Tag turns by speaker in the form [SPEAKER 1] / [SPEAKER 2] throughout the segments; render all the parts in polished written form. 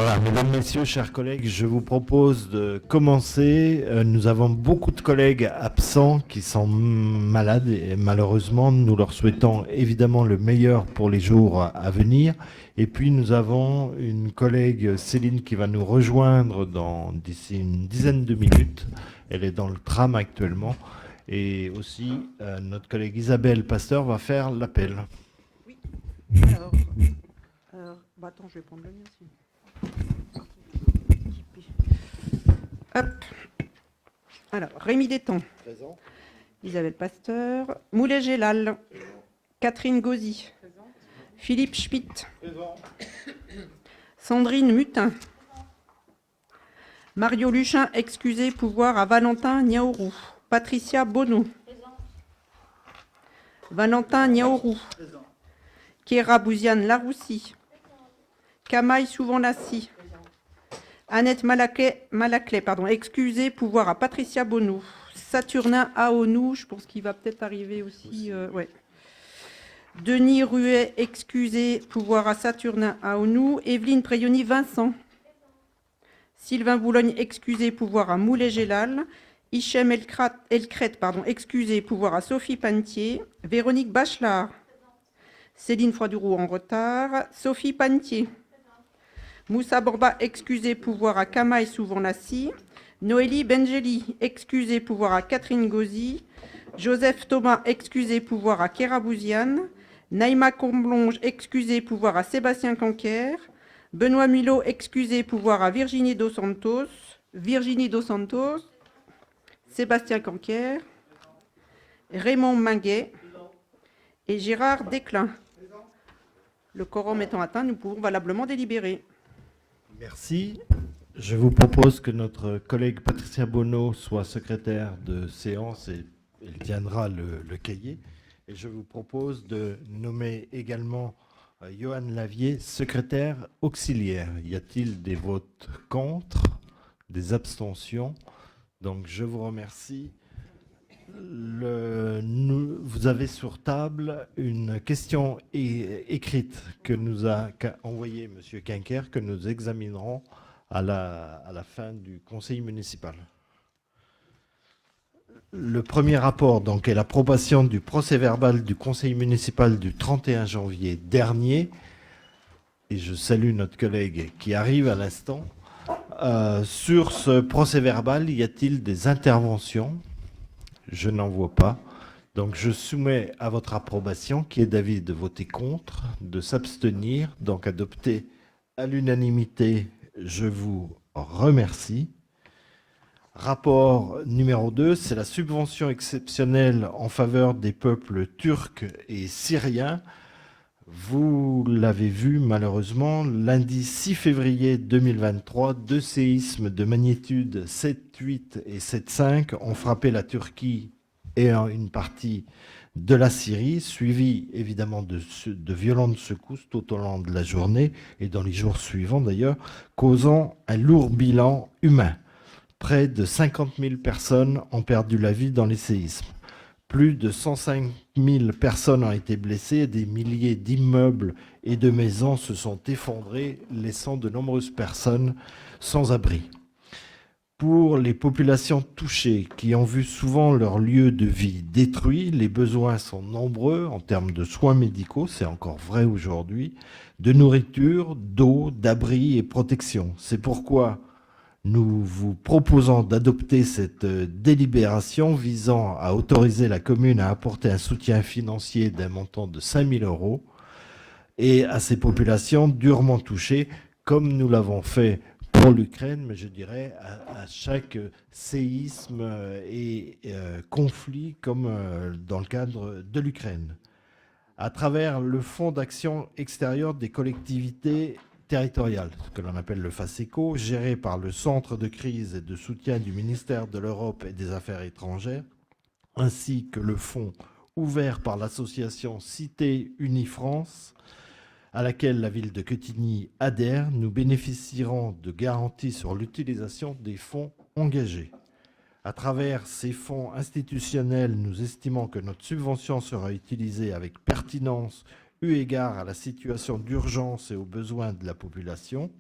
[SPEAKER 1] Voilà, mesdames, messieurs, chers collègues, je vous propose de commencer. Nous avons beaucoup de collègues absents qui sont malades et malheureusement, nous leur souhaitons évidemment le meilleur pour les jours à venir. Et puis, nous avons une collègue, Céline, qui va nous rejoindre d'ici une dizaine de minutes. Elle est dans le tram actuellement. Et aussi, notre collègue Isabelle Pasteur va faire l'appel.
[SPEAKER 2] Oui. Attends, je vais prendre le mien aussi. Hop. Alors, Rémi Détang.
[SPEAKER 1] Présent.
[SPEAKER 2] Isabelle Pasteur. Moulet Gélal. Catherine Gauzy. Philippe Schmitt.
[SPEAKER 1] Présent.
[SPEAKER 2] Sandrine Mutin. Mario Luchin, excusez, pouvoir à Valentin Niaourou. Patricia Bonneau. Valentin Niaourou. Kéra Bouziane Laroussi. Kamaï Souvent-Lassi. Annette Malaclet, excusez, pouvoir à Patricia Bonneau. Saturnin Aonou, je pense qu'il va peut-être arriver aussi. Ouais. Denis Ruet, excusez, pouvoir à Saturnin Aonou. Evelyne Préoni Vincent. Sylvain Boulogne, excusez, pouvoir à Moulet Gélal. Hichem Elkret, excusez, pouvoir à Sophie Pantier. Véronique Bachelard. Céline Froidureau en retard. Sophie Pantier. Moussa Borba, excusez, pouvoir à Kamaï Souvent-Lassi. Noélie Bengeli, excusez, pouvoir à Catherine Gauzy. Joseph Thomas, excusez, pouvoir à Kéra Bouziane. Naïma Comblonge, excusez, pouvoir à Sébastien Canquer. Benoît Mulot, excusez, pouvoir à Virginie Dos Santos. Sébastien Canquer. Raymond Minguet. Et Gérard Desclin. Le quorum étant atteint, nous pouvons valablement délibérer.
[SPEAKER 1] Merci. Je vous propose que notre collègue Patricia Bonneau soit secrétaire de séance et elle tiendra le cahier. Et je vous propose de nommer également Johan Lavier, secrétaire auxiliaire. Y a-t-il des votes contre, des abstentions? Donc je vous remercie. Vous avez sur table une question écrite que nous a envoyée M. Quinquer, que nous examinerons à la fin du conseil municipal. Le premier rapport donc, est l'approbation du procès-verbal du conseil municipal du 31 janvier dernier. Et je salue notre collègue qui arrive à l'instant. Sur ce procès-verbal, y a-t-il des interventions ? Je n'en vois pas. Donc je soumets à votre approbation, qui est d'avis de voter contre, de s'abstenir, donc adopté à l'unanimité. Je vous remercie. Rapport numéro 2, c'est la subvention exceptionnelle en faveur des peuples turcs et syriens. Vous l'avez vu malheureusement, lundi 6 février 2023, 2 séismes de magnitude 7,8 et 7,5 ont frappé la Turquie et une partie de la Syrie, suivi évidemment de violentes secousses tout au long de la journée et dans les jours suivants d'ailleurs, causant un lourd bilan humain. Près de 50 000 personnes ont perdu la vie dans les séismes. Plus de 105 000 personnes ont été blessées et des milliers d'immeubles et de maisons se sont effondrés, laissant de nombreuses personnes sans abri. Pour les populations touchées qui ont vu souvent leur lieu de vie détruit, les besoins sont nombreux en termes de soins médicaux, c'est encore vrai aujourd'hui, de nourriture, d'eau, d'abri et protection. C'est pourquoi nous vous proposons d'adopter cette délibération visant à autoriser la commune à apporter un soutien financier d'un montant de 5 000 € et à ces populations durement touchées, comme nous l'avons fait pour l'Ukraine, mais je dirais à chaque séisme et conflit comme dans le cadre de l'Ukraine. À travers le Fonds d'action extérieure des collectivités territoriales, ce que l'on appelle le FACECO, géré par le Centre de crise et de soutien du ministère de l'Europe et des Affaires étrangères, ainsi que le fonds ouvert par l'association Cité Unie France, à laquelle la ville de Quetigny adhère, nous bénéficierons de garanties sur l'utilisation des fonds engagés. À travers ces fonds institutionnels, nous estimons que notre subvention sera utilisée avec pertinence eu égard à la situation d'urgence et aux besoins de la population.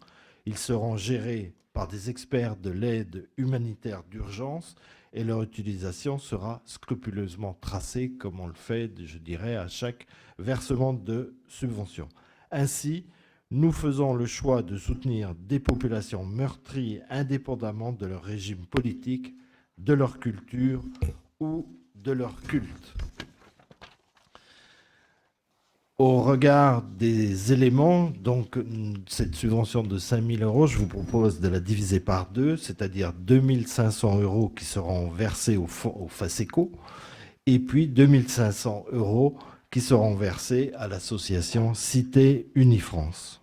[SPEAKER 1] Ils seront gérés par des experts de l'aide humanitaire d'urgence et leur utilisation sera scrupuleusement tracée, comme on le fait, je dirais, à chaque versement de subvention. Ainsi, nous faisons le choix de soutenir des populations meurtries indépendamment de leur régime politique, de leur culture ou de leur culte. Au regard des éléments, donc cette subvention de 5 000 euros, je vous propose de la diviser par deux, c'est-à-dire 2 500 euros qui seront versés au FASECO et puis 2 500 euros qui seront versés à l'association Cité Unifrance.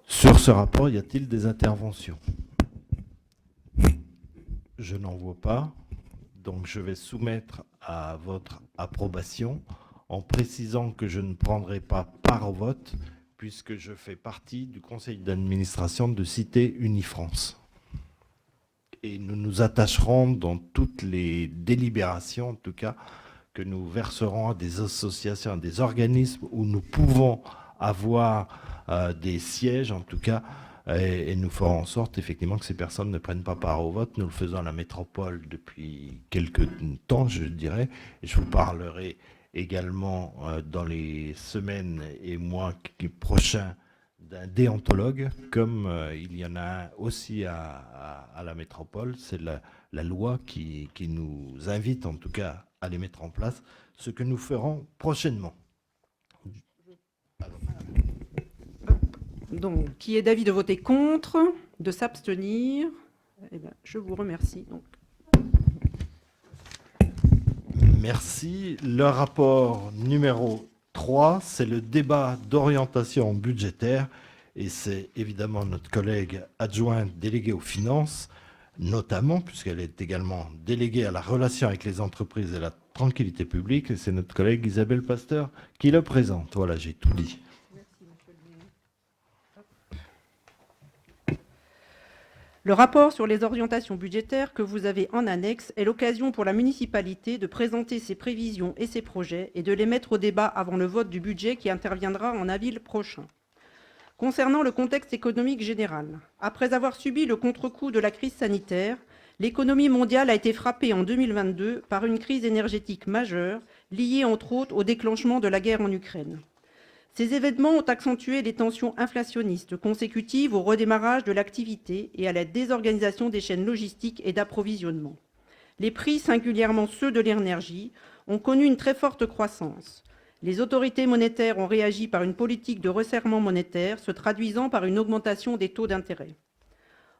[SPEAKER 1] Sur ce rapport, y a-t-il des interventions? Je n'en vois pas, donc je vais soumettre à votre approbation en précisant que je ne prendrai pas part au vote puisque je fais partie du conseil d'administration de Cité Unifrance. Et nous nous attacherons dans toutes les délibérations, en tout cas, que nous verserons à des associations, à des organismes où nous pouvons avoir des sièges, en tout cas, et nous ferons en sorte, effectivement, que ces personnes ne prennent pas part au vote. Nous le faisons à la métropole depuis quelques temps, je dirais, et je vous parlerai également dans les semaines et mois prochains d'un déontologue, comme il y en a un aussi à la métropole. C'est la loi qui nous invite, en tout cas, à les mettre en place, ce que nous ferons prochainement.
[SPEAKER 2] Donc, qui est d'avis de voter contre, de s'abstenir? Eh bien, je vous remercie. Donc.
[SPEAKER 1] Merci. Le rapport numéro 3, c'est le débat d'orientation budgétaire. Et c'est évidemment notre collègue adjointe déléguée aux finances, notamment, puisqu'elle est également déléguée à la relation avec les entreprises et la tranquillité publique. Et c'est notre collègue Isabelle Pasteur qui le présente. Voilà, j'ai tout dit.
[SPEAKER 2] Le rapport sur les orientations budgétaires que vous avez en annexe est l'occasion pour la municipalité de présenter ses prévisions et ses projets et de les mettre au débat avant le vote du budget qui interviendra en avril prochain. Concernant le contexte économique général, après avoir subi le contre-coup de la crise sanitaire, l'économie mondiale a été frappée en 2022 par une crise énergétique majeure liée entre autres au déclenchement de la guerre en Ukraine. Ces événements ont accentué les tensions inflationnistes consécutives au redémarrage de l'activité et à la désorganisation des chaînes logistiques et d'approvisionnement. Les prix, singulièrement ceux de l'énergie, ont connu une très forte croissance. Les autorités monétaires ont réagi par une politique de resserrement monétaire se traduisant par une augmentation des taux d'intérêt.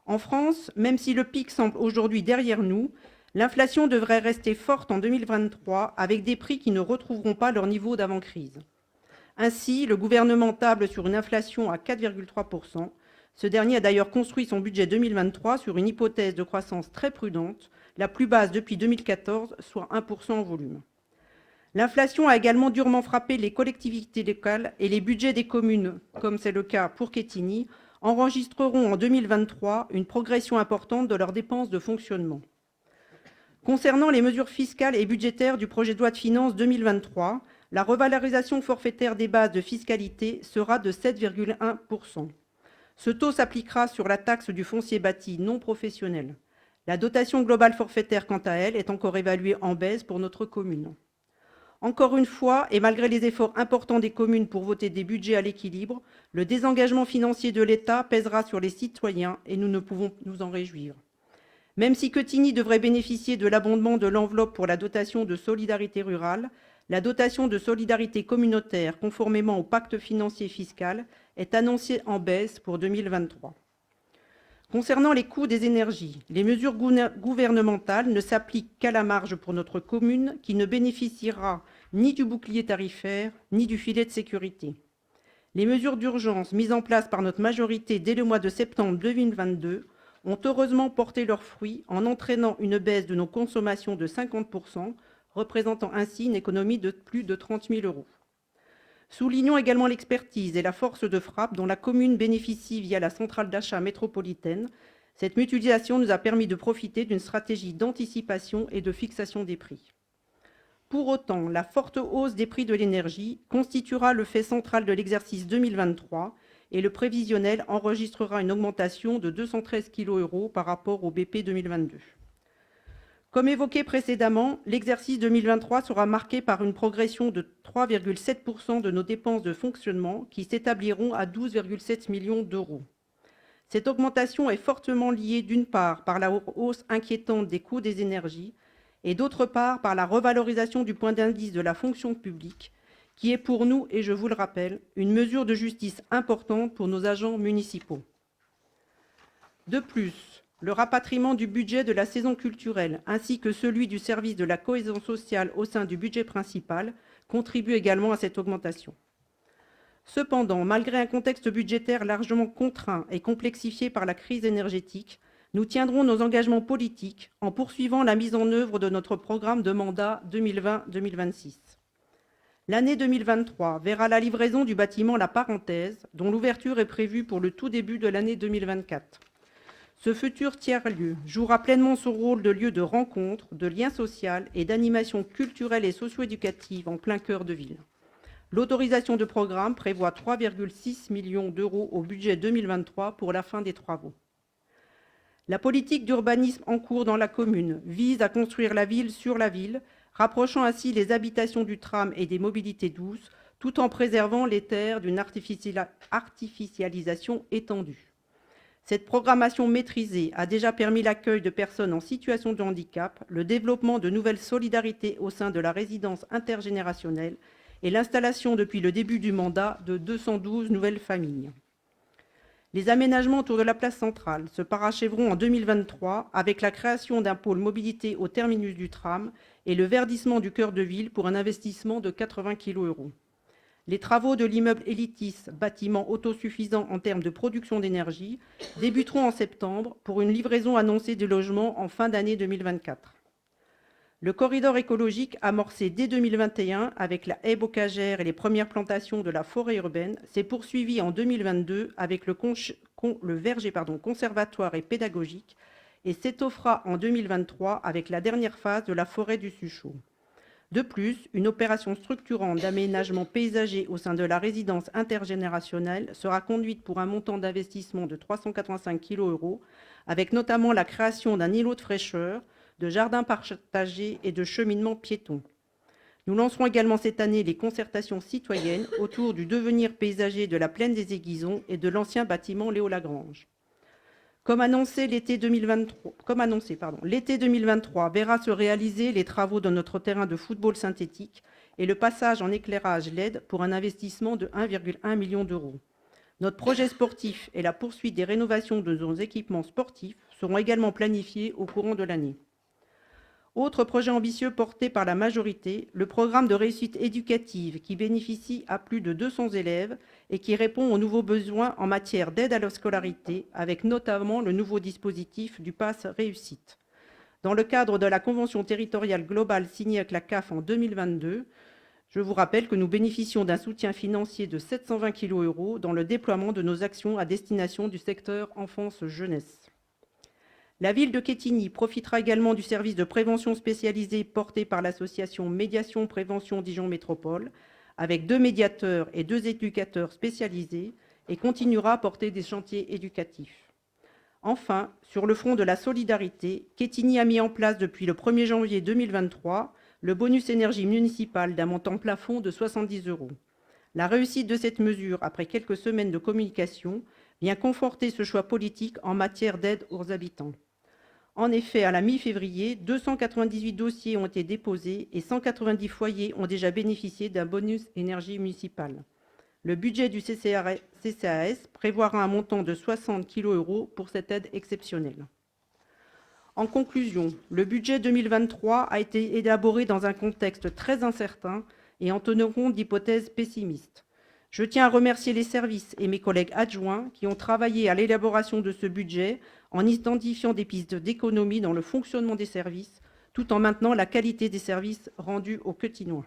[SPEAKER 2] En France, même si le pic semble aujourd'hui derrière nous, l'inflation devrait rester forte en 2023 avec des prix qui ne retrouveront pas leur niveau d'avant-crise. Ainsi, le gouvernement table sur une inflation à 4,3%. Ce dernier a d'ailleurs construit son budget 2023 sur une hypothèse de croissance très prudente, la plus basse depuis 2014, soit 1% en volume. L'inflation a également durement frappé les collectivités locales et les budgets des communes, comme c'est le cas pour Quetigny, enregistreront en 2023 une progression importante de leurs dépenses de fonctionnement. Concernant les mesures fiscales et budgétaires du projet de loi de finances 2023, la revalorisation forfaitaire des bases de fiscalité sera de 7,1%. Ce taux s'appliquera sur la taxe du foncier bâti non professionnel. La dotation globale forfaitaire, quant à elle, est encore évaluée en baisse pour notre commune. Encore une fois, et malgré les efforts importants des communes pour voter des budgets à l'équilibre, le désengagement financier de l'État pèsera sur les citoyens et nous ne pouvons nous en réjouir. Même si Quetigny devrait bénéficier de l'abondement de l'enveloppe pour la dotation de solidarité rurale, la dotation de solidarité communautaire, conformément au pacte financier fiscal, est annoncée en baisse pour 2023. Concernant les coûts des énergies, les mesures gouvernementales ne s'appliquent qu'à la marge pour notre commune, qui ne bénéficiera ni du bouclier tarifaire, ni du filet de sécurité. Les mesures d'urgence mises en place par notre majorité dès le mois de septembre 2022 ont heureusement porté leurs fruits en entraînant une baisse de nos consommations de 50%, représentant ainsi une économie de plus de 30 000 euros. Soulignons également l'expertise et la force de frappe dont la commune bénéficie via la centrale d'achat métropolitaine. Cette mutualisation nous a permis de profiter d'une stratégie d'anticipation et de fixation des prix. Pour autant, la forte hausse des prix de l'énergie constituera le fait central de l'exercice 2023 et le prévisionnel enregistrera une augmentation de 213 kg par rapport au BP 2022. Comme évoqué précédemment, l'exercice 2023 sera marqué par une progression de 3,7% de nos dépenses de fonctionnement qui s'établiront à 12,7 millions d'euros. Cette augmentation est fortement liée d'une part par la hausse inquiétante des coûts des énergies et d'autre part par la revalorisation du point d'indice de la fonction publique qui est pour nous, et je vous le rappelle, une mesure de justice importante pour nos agents municipaux. De plus, le rapatriement du budget de la saison culturelle ainsi que celui du service de la cohésion sociale au sein du budget principal contribuent également à cette augmentation. Cependant, malgré un contexte budgétaire largement contraint et complexifié par la crise énergétique, nous tiendrons nos engagements politiques en poursuivant la mise en œuvre de notre programme de mandat 2020-2026. L'année 2023 verra la livraison du bâtiment La Parenthèse, dont l'ouverture est prévue pour le tout début de l'année 2024. Ce futur tiers-lieu jouera pleinement son rôle de lieu de rencontre, de lien social et d'animation culturelle et socio-éducative en plein cœur de ville. L'autorisation de programme prévoit 3,6 millions d'euros au budget 2023 pour la fin des travaux. La politique d'urbanisme en cours dans la commune vise à construire la ville sur la ville, rapprochant ainsi les habitations du tram et des mobilités douces, tout en préservant les terres d'une artificialisation étendue. Cette programmation maîtrisée a déjà permis l'accueil de personnes en situation de handicap, le développement de nouvelles solidarités au sein de la résidence intergénérationnelle et l'installation depuis le début du mandat de 212 nouvelles familles. Les aménagements autour de la place centrale se parachèveront en 2023 avec la création d'un pôle mobilité au terminus du tram et le verdissement du cœur de ville pour un investissement de 80 kg. Les travaux de l'immeuble Elitis, bâtiment autosuffisant en termes de production d'énergie, débuteront en septembre pour une livraison annoncée des logements en fin d'année 2024. Le corridor écologique amorcé dès 2021 avec la haie bocagère et les premières plantations de la forêt urbaine s'est poursuivi en 2022 avec le verger conservatoire et pédagogique et s'étoffera en 2023 avec la dernière phase de la forêt du Suchot. De plus, une opération structurante d'aménagement paysager au sein de la résidence intergénérationnelle sera conduite pour un montant d'investissement de 385 kg avec notamment la création d'un îlot de fraîcheur, de jardins partagés et de cheminements piétons. Nous lancerons également cette année les concertations citoyennes autour du devenir paysager de la plaine des Aiguisons et de l'ancien bâtiment Léo Lagrange. Comme annoncé, l'été 2023 verra se réaliser les travaux de notre terrain de football synthétique et le passage en éclairage LED pour un investissement de 1,1 million d'euros. Notre projet sportif et la poursuite des rénovations de nos équipements sportifs seront également planifiés au courant de l'année. Autre projet ambitieux porté par la majorité, le programme de réussite éducative qui bénéficie à plus de 200 élèves et qui répond aux nouveaux besoins en matière d'aide à la scolarité, avec notamment le nouveau dispositif du Pass Réussite. Dans le cadre de la convention territoriale globale signée avec la CAF en 2022, je vous rappelle que nous bénéficions d'un soutien financier de 720 kg dans le déploiement de nos actions à destination du secteur enfance-jeunesse. La ville de Quetigny profitera également du service de prévention spécialisé porté par l'association Médiation Prévention Dijon Métropole, avec 2 médiateurs et 2 éducateurs spécialisés, et continuera à porter des chantiers éducatifs. Enfin, sur le front de la solidarité, Quetigny a mis en place depuis le 1er janvier 2023 le bonus énergie municipal d'un montant plafond de 70 €. La réussite de cette mesure, après quelques semaines de communication, vient conforter ce choix politique en matière d'aide aux habitants. En effet, à la mi-février, 298 dossiers ont été déposés et 190 foyers ont déjà bénéficié d'un bonus énergie municipal. Le budget du CCAS prévoira un montant de 60 kg pour cette aide exceptionnelle. En conclusion, le budget 2023 a été élaboré dans un contexte très incertain et en tenant compte d'hypothèses pessimistes. Je tiens à remercier les services et mes collègues adjoints qui ont travaillé à l'élaboration de ce budget en identifiant des pistes d'économie dans le fonctionnement des services, tout en maintenant la qualité des services rendus aux Quetinois.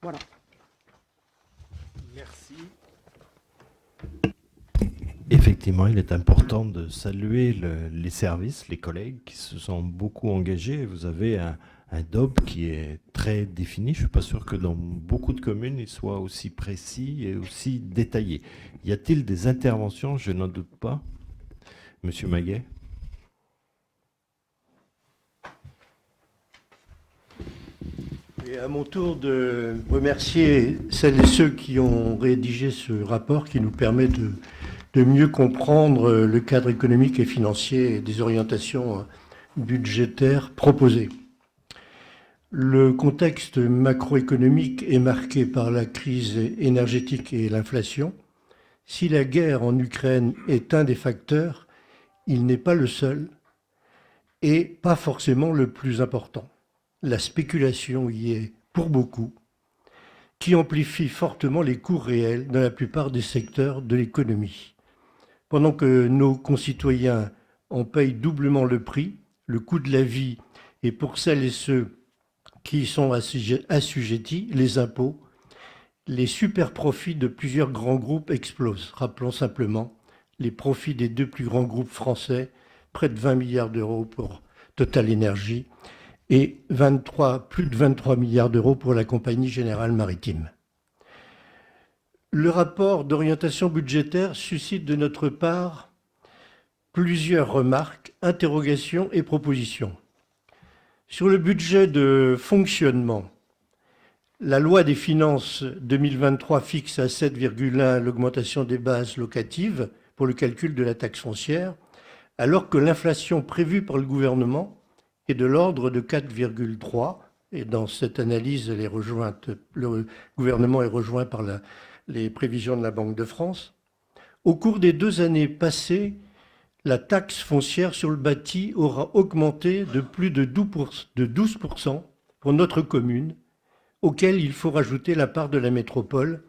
[SPEAKER 2] Voilà.
[SPEAKER 1] Merci. Effectivement, il est important de saluer les services, les collègues qui se sont beaucoup engagés. Vous avez un DOB qui est très défini. Je ne suis pas sûr que dans beaucoup de communes, il soit aussi précis et aussi détaillé. Y a-t-il des interventions? Je n'en doute pas. Monsieur Maguet.
[SPEAKER 3] Et à mon tour de remercier celles et ceux qui ont rédigé ce rapport qui nous permet de mieux comprendre le cadre économique et financier et des orientations budgétaires proposées. Le contexte macroéconomique est marqué par la crise énergétique et l'inflation. Si la guerre en Ukraine est un des facteurs, il n'est pas le seul et pas forcément le plus important. La spéculation y est pour beaucoup, qui amplifie fortement les coûts réels dans la plupart des secteurs de l'économie. Pendant que nos concitoyens en payent doublement le prix, le coût de la vie, et pour celles et ceux qui y sont assujettis, les impôts, les super profits de plusieurs grands groupes explosent. Rappelons simplement les profits des 2 plus grands groupes français, près de 20 milliards d'euros pour Total Énergie et plus de 23 milliards d'euros pour la Compagnie Générale Maritime. Le rapport d'orientation budgétaire suscite de notre part plusieurs remarques, interrogations et propositions. Sur le budget de fonctionnement, la loi des finances 2023 fixe à 7,1 l'augmentation des bases locatives pour le calcul de la taxe foncière, alors que l'inflation prévue par le gouvernement est de l'ordre de 4,3. Et dans cette analyse, le gouvernement est rejoint par les prévisions de la Banque de France. Au cours des 2 années passées, la taxe foncière sur le bâti aura augmenté de plus de 12% pour notre commune, auquel il faut rajouter la part de la métropole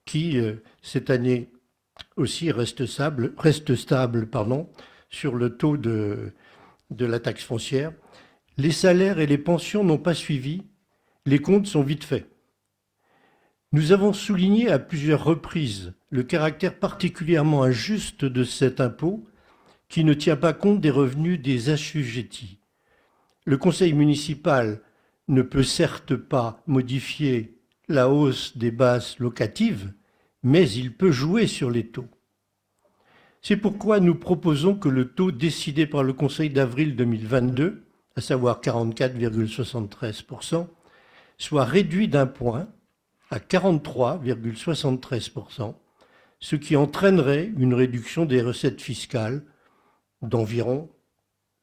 [SPEAKER 3] qui, cette année aussi, reste stable sur le taux de la taxe foncière. Les salaires et les pensions n'ont pas suivi, les comptes sont vite faits. Nous avons souligné à plusieurs reprises le caractère particulièrement injuste de cet impôt qui ne tient pas compte des revenus des assujettis. Le conseil municipal ne peut certes pas modifier la hausse des bases locatives, mais il peut jouer sur les taux. C'est pourquoi nous proposons que le taux décidé par le Conseil d'avril 2022, à savoir 44,73%, soit réduit d'1 point à 43,73%, ce qui entraînerait une réduction des recettes fiscales d'environ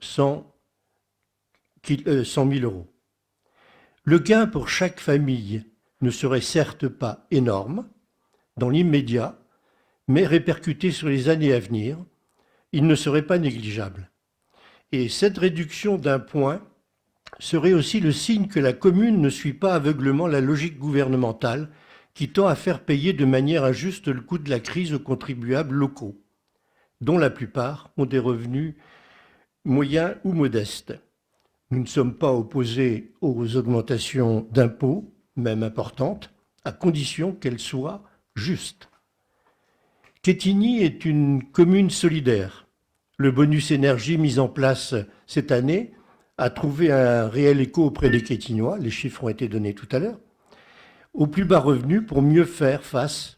[SPEAKER 3] 100 000 euros. Le gain pour chaque famille ne serait certes pas énorme dans l'immédiat, mais répercuté sur les années à venir, il ne serait pas négligeable. Et cette réduction d'1 point serait aussi le signe que la commune ne suit pas aveuglément la logique gouvernementale qui tend à faire payer de manière injuste le coût de la crise aux contribuables locaux, dont la plupart ont des revenus moyens ou modestes. Nous ne sommes pas opposés aux augmentations d'impôts, même importantes, à condition qu'elles soient justes. Quetigny est une commune solidaire. Le bonus énergie mis en place cette année a trouvé un réel écho auprès des Quetignois, les chiffres ont été donnés tout à l'heure, au plus bas revenu pour mieux faire face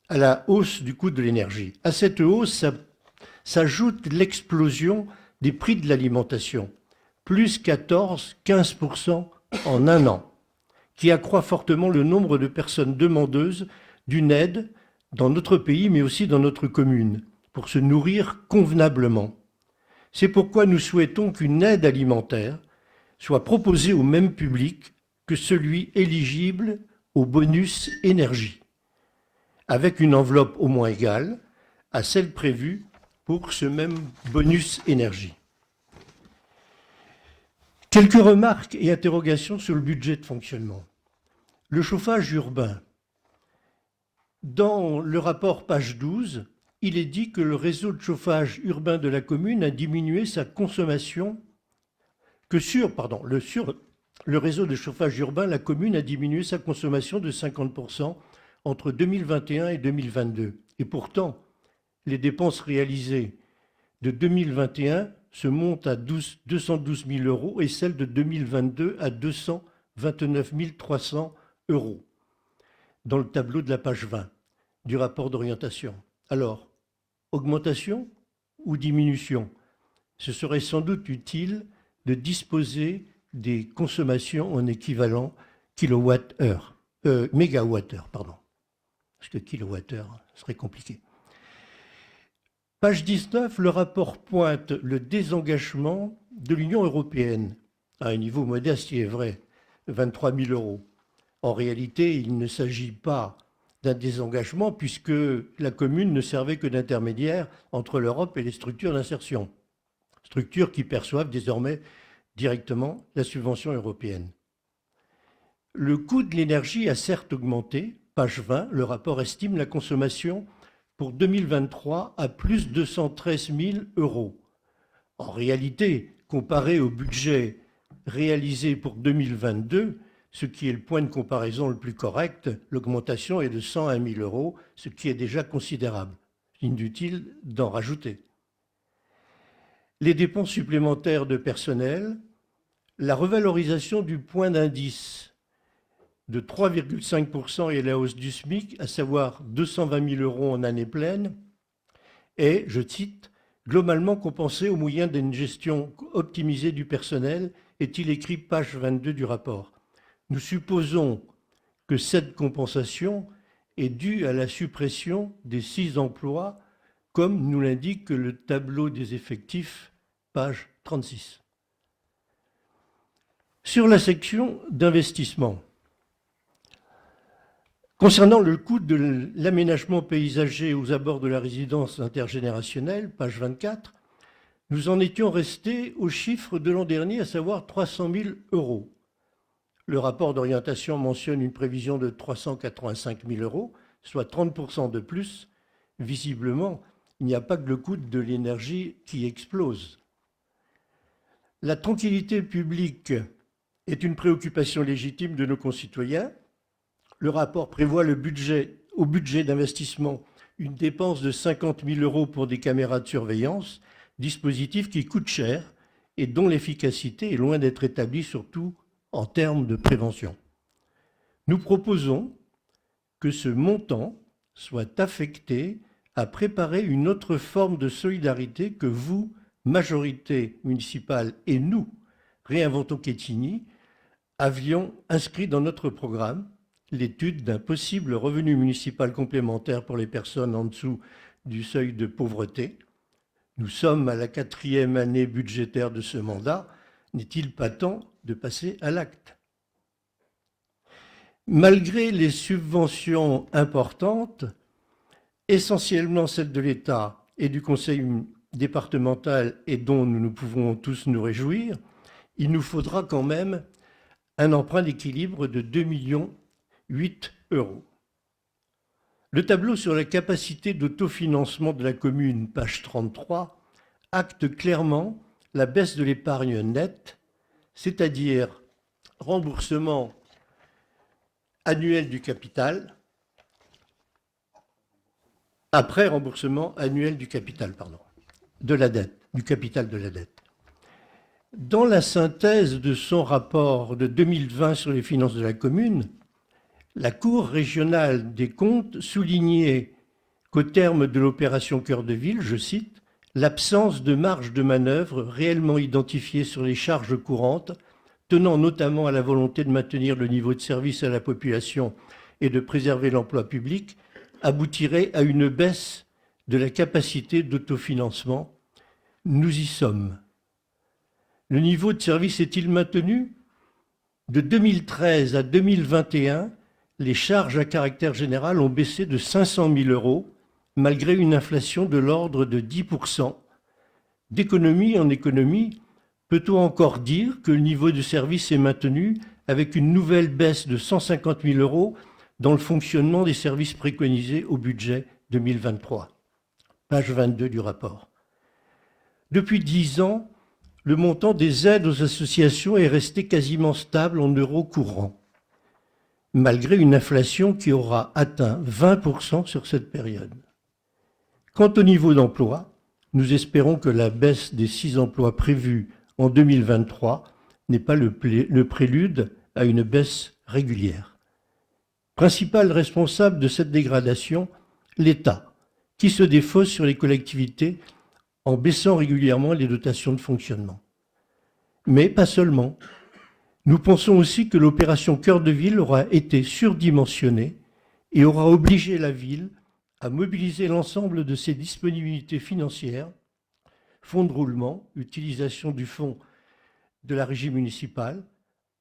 [SPEAKER 3] à la hausse du coût de l'énergie. À cette hausse s'ajoute l'explosion des prix de l'alimentation, plus 14-15% en 1 an, qui accroît fortement le nombre de personnes demandeuses d'une aide dans notre pays, mais aussi dans notre commune, pour se nourrir convenablement. C'est pourquoi nous souhaitons qu'une aide alimentaire soit proposée au même public que celui éligible au bonus énergie, avec une enveloppe au moins égale à celle prévue pour ce même bonus énergie. Quelques remarques et interrogations sur le budget de fonctionnement. Le chauffage urbain. Dans le rapport page 12, il est dit que le réseau de chauffage urbain de la commune a diminué sa consommation, le réseau de chauffage urbain, la commune a diminué sa consommation de 50% entre 2021 et 2022. Et pourtant, les dépenses réalisées de 2021 se monte à 212 000 euros et celle de 2022 à 229 300 euros dans le tableau de la page 20 du rapport d'orientation. Alors, augmentation ou diminution? Ce serait sans doute utile de disposer des consommations en équivalent mégawattheure, pardon. Parce que kilowattheure serait compliqué. Page 19, le rapport pointe le désengagement de l'Union européenne à un niveau modeste, il est vrai, 23 000 euros. En réalité, il ne s'agit pas d'un désengagement puisque la commune ne servait que d'intermédiaire entre l'Europe et les structures d'insertion, structures qui perçoivent désormais directement la subvention européenne. Le coût de l'énergie a certes augmenté. Page 20, le rapport estime la consommation pour 2023 à plus de 213 000 euros. En réalité, comparé au budget réalisé pour 2022, ce qui est le point de comparaison le plus correct, l'augmentation est de 101 000 euros, ce qui est déjà considérable. Inutile d'en rajouter. Les dépenses supplémentaires de personnel, la revalorisation du point d'indice de 3,5% et la hausse du SMIC, à savoir 220 000 euros en année pleine, est, je cite, globalement compensée au moyen d'une gestion optimisée du personnel, est-il écrit page 22 du rapport. Nous supposons que cette compensation est due à la suppression des 6 emplois, comme nous l'indique le tableau des effectifs, page 36. Sur la section d'investissement, concernant le coût de l'aménagement paysager aux abords de la résidence intergénérationnelle, page 24, nous en étions restés au chiffre de l'an dernier, à savoir 300 000 euros. Le rapport d'orientation mentionne une prévision de 385 000 euros, soit 30% de plus. Visiblement, il n'y a pas que le coût de l'énergie qui explose. La tranquillité publique est une préoccupation légitime de nos concitoyens. Le rapport prévoit au budget d'investissement une dépense de 50 000 euros pour des caméras de surveillance, dispositif qui coûte cher et dont l'efficacité est loin d'être établie, surtout en termes de prévention. Nous proposons que ce montant soit affecté à préparer une autre forme de solidarité que vous, majorité municipale, et nous, Réinventons Quetigny, avions inscrit dans notre programme l'étude d'un possible revenu municipal complémentaire pour les personnes en dessous du seuil de pauvreté. Nous sommes à la 4e année budgétaire de ce mandat. N'est-il pas temps de passer à l'acte? Malgré les subventions importantes, essentiellement celles de l'État et du conseil départemental et dont nous pouvons tous nous réjouir, il nous faudra quand même un emprunt d'équilibre de 2,8 millions d'euros. Le tableau sur la capacité d'autofinancement de la commune, page 33, acte clairement la baisse de l'épargne nette, c'est-à-dire remboursement annuel du capital, après remboursement annuel du capital, de la dette, du capital de la dette. Dans la synthèse de son rapport de 2020 sur les finances de la commune, la Cour régionale des comptes soulignait qu'au terme de l'opération Cœur de Ville, je cite, « l'absence de marge de manœuvre réellement identifiée sur les charges courantes, tenant notamment à la volonté de maintenir le niveau de service à la population et de préserver l'emploi public, aboutirait à une baisse de la capacité d'autofinancement. Nous y sommes. Le niveau de service est-il maintenu? De 2013 à 2021, les charges à caractère général ont baissé de 500 000 euros, malgré une inflation de l'ordre de 10%. D'économie en économie, peut-on encore dire que le niveau de service est maintenu avec une nouvelle baisse de 150 000 euros dans le fonctionnement des services préconisés au budget 2023? Page 22 du rapport. Depuis 10 ans, le montant des aides aux associations est resté quasiment stable en euros courants, malgré une inflation qui aura atteint 20% sur cette période. Quant au niveau d'emploi, Nous espérons que la baisse des 6 emplois prévus en 2023 n'est pas le prélude à une baisse régulière. Principal responsable de cette dégradation, l'État, qui se défausse sur les collectivités en baissant régulièrement les dotations de fonctionnement. Mais pas seulement. Nous pensons aussi que l'opération Cœur de Ville aura été surdimensionnée et aura obligé la ville à mobiliser l'ensemble de ses disponibilités financières, fonds de roulement, utilisation du fonds de la régie municipale,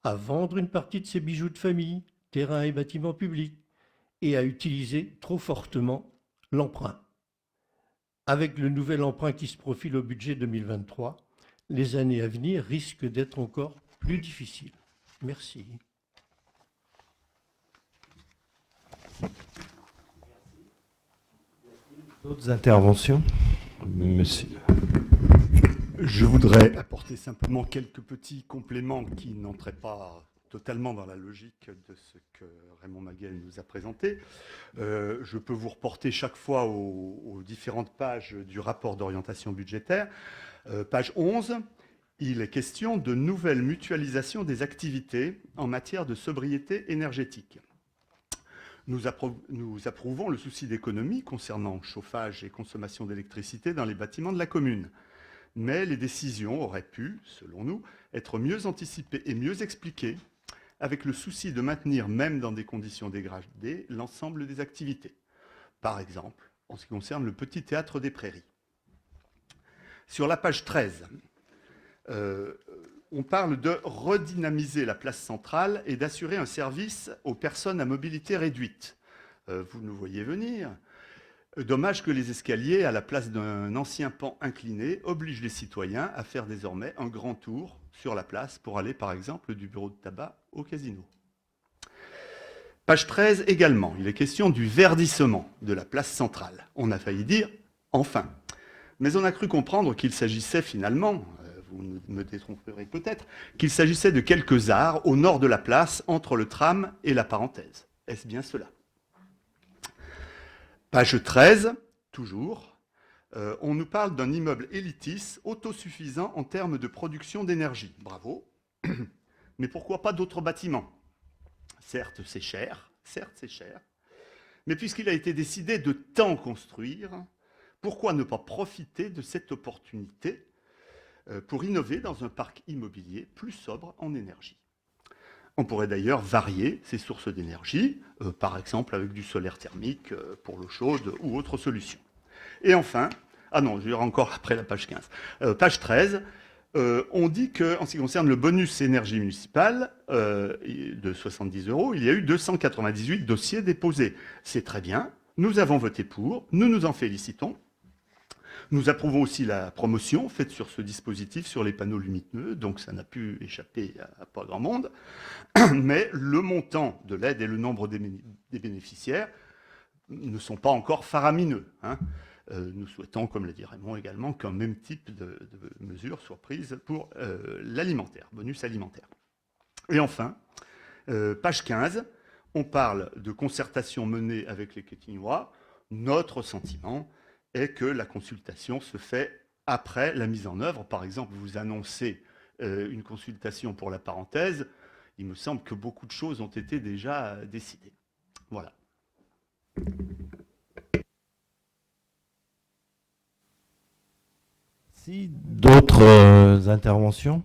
[SPEAKER 3] à vendre une partie de ses bijoux de famille, terrains et bâtiments publics, et à utiliser trop fortement l'emprunt. Avec le nouvel emprunt qui se profile au budget 2023, les années à venir risquent d'être encore plus difficiles. Merci.
[SPEAKER 1] D'autres interventions? Monsieur.
[SPEAKER 4] Je voudrais apporter simplement quelques petits compléments qui n'entraient pas totalement dans la logique de ce que Raymond Maguel nous a présenté. Je peux vous reporter chaque fois aux différentes pages du rapport d'orientation budgétaire. Page 11, il est question de nouvelles mutualisations des activités en matière de sobriété énergétique. Nous approuvons le souci d'économie concernant chauffage et consommation d'électricité dans les bâtiments de la commune. Mais les décisions auraient pu, selon nous, être mieux anticipées et mieux expliquées, avec le souci de maintenir, même dans des conditions dégradées, l'ensemble des activités. Par exemple, en ce qui concerne le petit théâtre des Prairies. Sur la page 13, on parle de redynamiser la place centrale et d'assurer un service aux personnes à mobilité réduite. Vous nous voyez venir. Dommage que les escaliers, à la place d'un ancien pan incliné, obligent les citoyens à faire désormais un grand tour sur la place pour aller, par exemple, du bureau de tabac au casino. Page 13 également, il est question du verdissement de la place centrale. On a failli dire « enfin ». Mais on a cru comprendre qu'il s'agissait finalement, vous me détromperez peut-être, qu'il s'agissait de quelques arts au nord de la place, entre le tram et la parenthèse. Est-ce bien cela ? Page 13, toujours, on nous parle d'un immeuble élitiste autosuffisant en termes de production d'énergie. Bravo, mais pourquoi pas d'autres bâtiments ? Certes, c'est cher, mais puisqu'il a été décidé de tant construire, pourquoi ne pas profiter de cette opportunité pour innover dans un parc immobilier plus sobre en énergie ? On pourrait d'ailleurs varier ces sources d'énergie, par exemple avec du solaire thermique pour l'eau chaude ou autre solution. Et enfin, ah non, je vais encore après la page 15. Page 13, on dit qu'en ce qui concerne le bonus énergie municipale de 70 €, il y a eu 298 dossiers déposés. C'est très bien, nous avons voté pour, nous nous en félicitons. Nous approuvons aussi la promotion faite sur ce dispositif sur les panneaux lumineux, donc ça n'a pu échapper à pas grand monde. Mais le montant de l'aide et le nombre des bénéficiaires ne sont pas encore faramineux. Nous souhaitons, comme l'a dit Raymond également, qu'un même type de mesures soit prise pour l'alimentaire, bonus alimentaire. Et enfin, page 15, on parle de concertation menée avec les Quétignois. Notre sentiment est que la consultation se fait après la mise en œuvre. Par exemple, vous annoncez une consultation pour la parenthèse. Il me semble que beaucoup de choses ont été déjà décidées. Voilà.
[SPEAKER 1] Si d'autres interventions,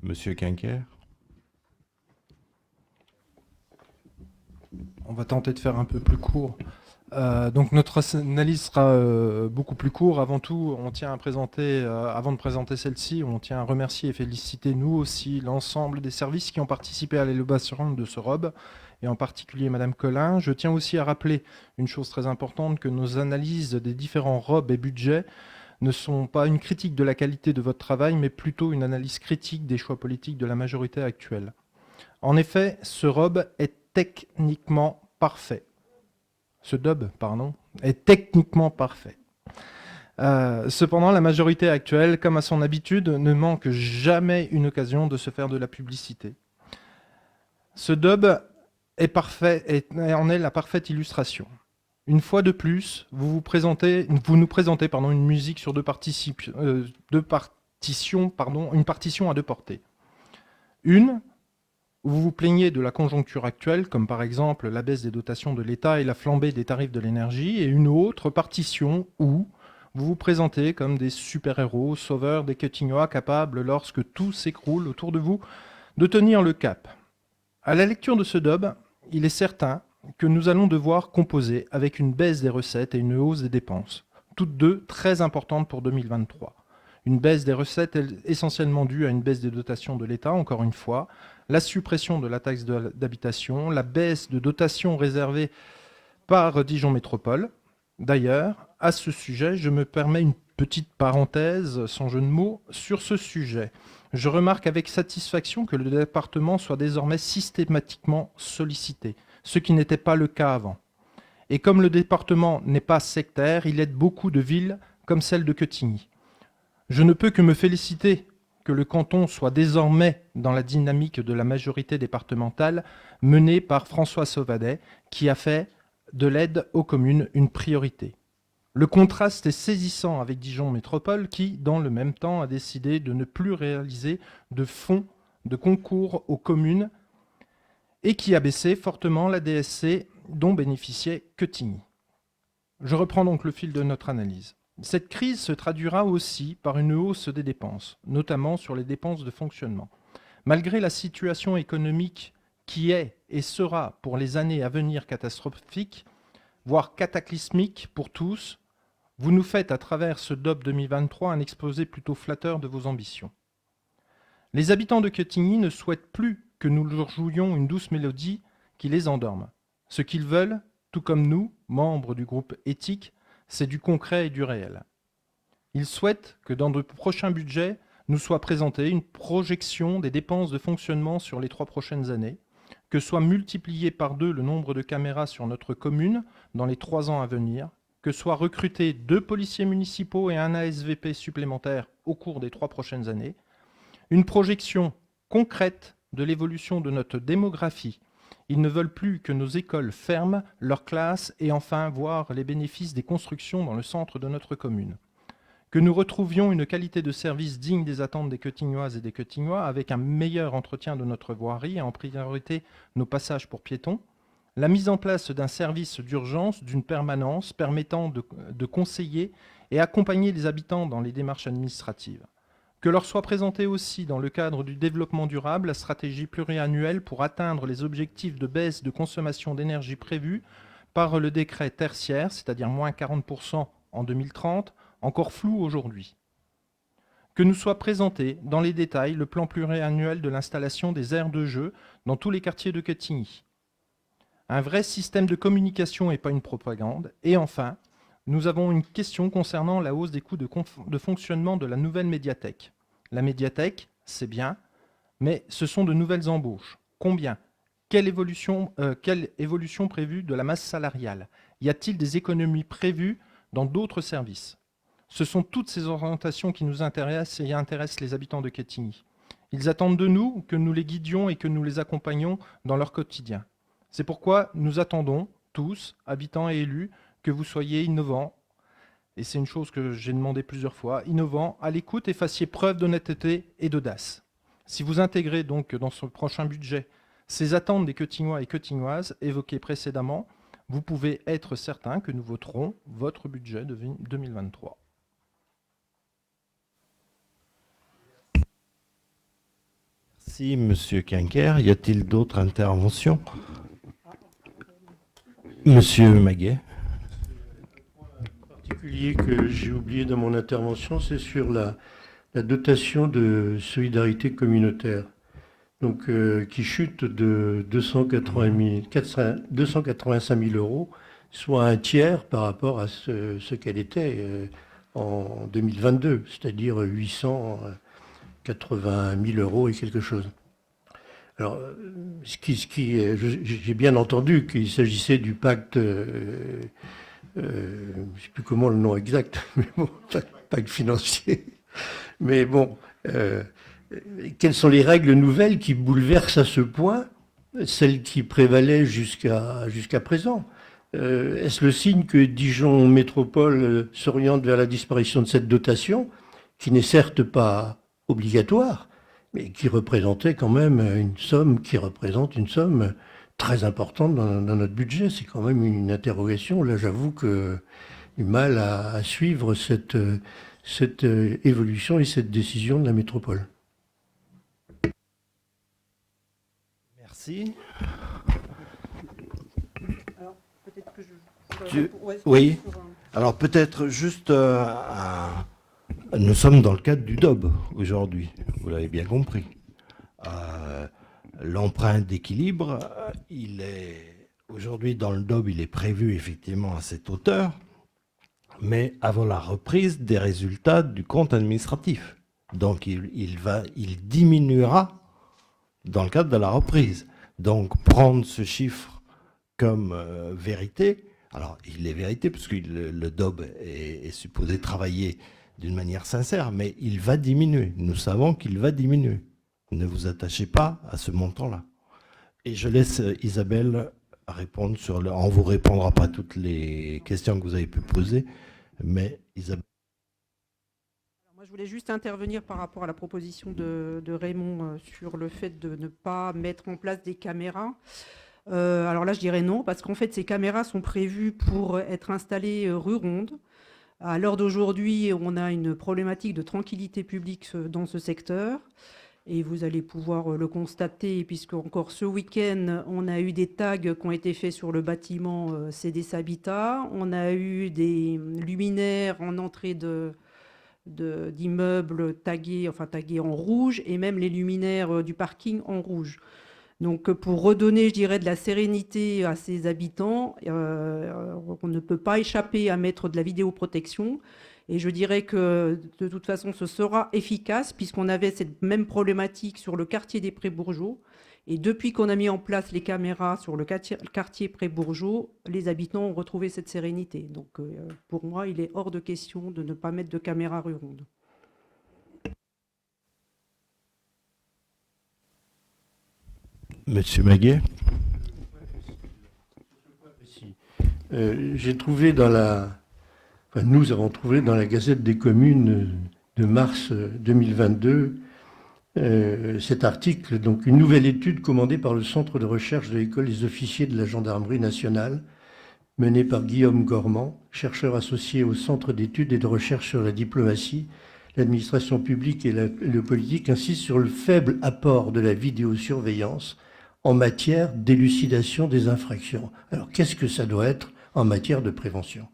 [SPEAKER 1] Monsieur Quinquer.
[SPEAKER 5] On va tenter de faire un peu plus court. Donc notre analyse sera beaucoup plus courte. Avant tout, on tient à présenter, avant de présenter celle-ci, on tient à remercier et féliciter nous aussi l'ensemble des services qui ont participé à l'élaboration de ce ROB, et en particulier Madame Collin. Je tiens aussi à rappeler une chose très importante, que nos analyses des différents ROB et budgets ne sont pas une critique de la qualité de votre travail, mais plutôt une analyse critique des choix politiques de la majorité actuelle. En effet, ce ROB est techniquement parfait. Ce DOB, pardon, est techniquement parfait. Cependant, la majorité actuelle, comme à son habitude, ne manque jamais une occasion de se faire de la publicité. Ce DOB est parfait et en est la parfaite illustration. Une fois de plus, vous nous présentez une musique sur une partition à deux portées. Une, où vous vous plaignez de la conjoncture actuelle, comme par exemple la baisse des dotations de l'État et la flambée des tarifs de l'énergie, et une autre partition où vous vous présentez comme des super-héros, sauveurs des Quetignois, capables, lorsque tout s'écroule autour de vous, de tenir le cap. À la lecture de ce DOB, il est certain que nous allons devoir composer avec une baisse des recettes et une hausse des dépenses, toutes deux très importantes pour 2023. Une baisse des recettes essentiellement due à une baisse des dotations de l'État, encore une fois, la suppression de la taxe d'habitation, la baisse de dotations réservées par Dijon Métropole. D'ailleurs, à ce sujet, je me permets une petite parenthèse, sans jeu de mots, sur ce sujet. Je remarque avec satisfaction que le département soit désormais systématiquement sollicité, ce qui n'était pas le cas avant. Et comme le département n'est pas sectaire, il aide beaucoup de villes comme celle de Quetigny. Je ne peux que me féliciter que le canton soit désormais dans la dynamique de la majorité départementale menée par François Sauvadet, qui a fait de l'aide aux communes une priorité. Le contraste est saisissant avec Dijon Métropole qui, dans le même temps, a décidé de ne plus réaliser de fonds de concours aux communes et qui a baissé fortement la DSC dont bénéficiait Quetigny. Je reprends donc le fil de notre analyse. Cette crise se traduira aussi par une hausse des dépenses, notamment sur les dépenses de fonctionnement. Malgré la situation économique qui est et sera pour les années à venir catastrophique, voire cataclysmique pour tous, vous nous faites à travers ce DOB 2023 un exposé plutôt flatteur de vos ambitions. Les habitants de Quetigny ne souhaitent plus que nous leur jouions une douce mélodie qui les endorme. Ce qu'ils veulent, tout comme nous, membres du groupe éthique, c'est du concret et du réel. Ils souhaitent que dans de prochains budgets, nous soit présentée une projection des dépenses de fonctionnement sur les 3 prochaines années, que soit multiplié par 2 le nombre de caméras sur notre commune dans les 3 ans à venir, que soient recrutés 2 policiers municipaux et un ASVP supplémentaire au cours des 3 prochaines années, une projection concrète de l'évolution de notre démographie. Ils ne veulent plus que nos écoles ferment leurs classes et enfin voir les bénéfices des constructions dans le centre de notre commune. Que nous retrouvions une qualité de service digne des attentes des Quetignoises et des Quetignois avec un meilleur entretien de notre voirie et en priorité nos passages pour piétons, la mise en place d'un service d'urgence, d'une permanence permettant de conseiller et accompagner les habitants dans les démarches administratives. Que leur soit présentée aussi dans le cadre du développement durable la stratégie pluriannuelle pour atteindre les objectifs de baisse de consommation d'énergie prévus par le décret tertiaire, c'est-à-dire moins 40% en 2030, encore flou aujourd'hui. Que nous soit présenté dans les détails le plan pluriannuel de l'installation des aires de jeu dans tous les quartiers de Quetigny. Un vrai système de communication et pas une propagande. Et enfin, nous avons une question concernant la hausse des coûts de fonctionnement de la nouvelle médiathèque. La médiathèque, c'est bien, mais ce sont de nouvelles embauches. Combien ? Quelle évolution prévue de la masse salariale ? Y a-t-il des économies prévues dans d'autres services ? Ce sont toutes ces orientations qui nous intéressent et intéressent les habitants de Quetigny. Ils attendent de nous que nous les guidions et que nous les accompagnions dans leur quotidien. C'est pourquoi nous attendons, tous, habitants et élus, que vous soyez innovants, et c'est une chose que j'ai demandé plusieurs fois, innovants, à l'écoute et fassiez preuve d'honnêteté et d'audace. Si vous intégrez donc dans ce prochain budget ces attentes des Quetignois et Quetignoises évoquées précédemment, vous pouvez être certain que nous voterons votre budget de 2023.
[SPEAKER 1] Merci, Monsieur Quinquer. Y a-t-il d'autres interventions ? Monsieur Maguet.
[SPEAKER 3] Particulier que j'ai oublié dans mon intervention, c'est sur la dotation de solidarité communautaire, donc qui chute de 285 000 euros, soit un tiers par rapport à ce qu'elle était en 2022, c'est-à-dire 880 000 euros et quelque chose. Alors, j'ai bien entendu qu'il s'agissait du pacte, je ne sais plus comment le nom exact, mais bon, pacte financier. Mais bon, quelles sont les règles nouvelles qui bouleversent à ce point celles qui prévalaient jusqu'à présent ? Est-ce le signe que Dijon Métropole s'oriente vers la disparition de cette dotation, qui n'est certes pas obligatoire, mais qui représentait quand même une somme, qui représente une somme très importante dans notre budget? C'est quand même une interrogation. Là, j'avoue que j'ai du mal à suivre cette évolution et cette décision de la métropole.
[SPEAKER 1] Merci.
[SPEAKER 2] Alors, peut-être que
[SPEAKER 1] Oui. Alors peut-être juste, nous sommes dans le cadre du DOB aujourd'hui, vous l'avez bien compris. L'emprunt d'équilibre, il est aujourd'hui dans le DOB, il est prévu effectivement à cette hauteur, mais avant la reprise des résultats du compte administratif. Donc il diminuera dans le cadre de la reprise. Donc prendre ce chiffre comme vérité, alors il est vérité parce que le DOB est supposé travailler d'une manière sincère, mais il va diminuer. Nous savons qu'il va diminuer. Ne vous attachez pas à ce montant-là. Et je laisse Isabelle répondre on ne vous répondra pas toutes les questions que vous avez pu poser, mais Isabelle.
[SPEAKER 2] Moi, je voulais juste intervenir par rapport à la proposition de Raymond sur le fait de ne pas mettre en place des caméras. Alors là, je dirais non, parce qu'en fait, ces caméras sont prévues pour être installées rue Ronde. À l'heure d'aujourd'hui, on a une problématique de tranquillité publique dans ce secteur. Et vous allez pouvoir le constater, puisque encore ce week-end, on a eu des tags qui ont été faits sur le bâtiment CDC Habitat. On a eu des luminaires en entrée d'immeubles tagués en rouge, et même les luminaires du parking en rouge. Donc pour redonner, je dirais, de la sérénité à ces habitants, on ne peut pas échapper à mettre de la vidéoprotection. Et je dirais que de toute façon, ce sera efficace puisqu'on avait cette même problématique sur le quartier des Pré-Bourgeois. Et depuis qu'on a mis en place les caméras sur le quartier Pré-Bourgeois, les habitants ont retrouvé cette sérénité. Donc pour moi, il est hors de question de ne pas mettre de caméras rue Ronde.
[SPEAKER 1] Monsieur Maguet.
[SPEAKER 3] J'ai trouvé nous avons trouvé dans la Gazette des communes de mars 2022 cet article, donc une nouvelle étude commandée par le Centre de recherche de l'École des officiers de la gendarmerie nationale, menée par Guillaume Gormand, chercheur associé au Centre d'études et de recherche sur la diplomatie, l'administration publique et le politique, insiste sur le faible apport de la vidéosurveillance en matière d'élucidation des infractions. Alors qu'est-ce que ça doit être en matière de prévention?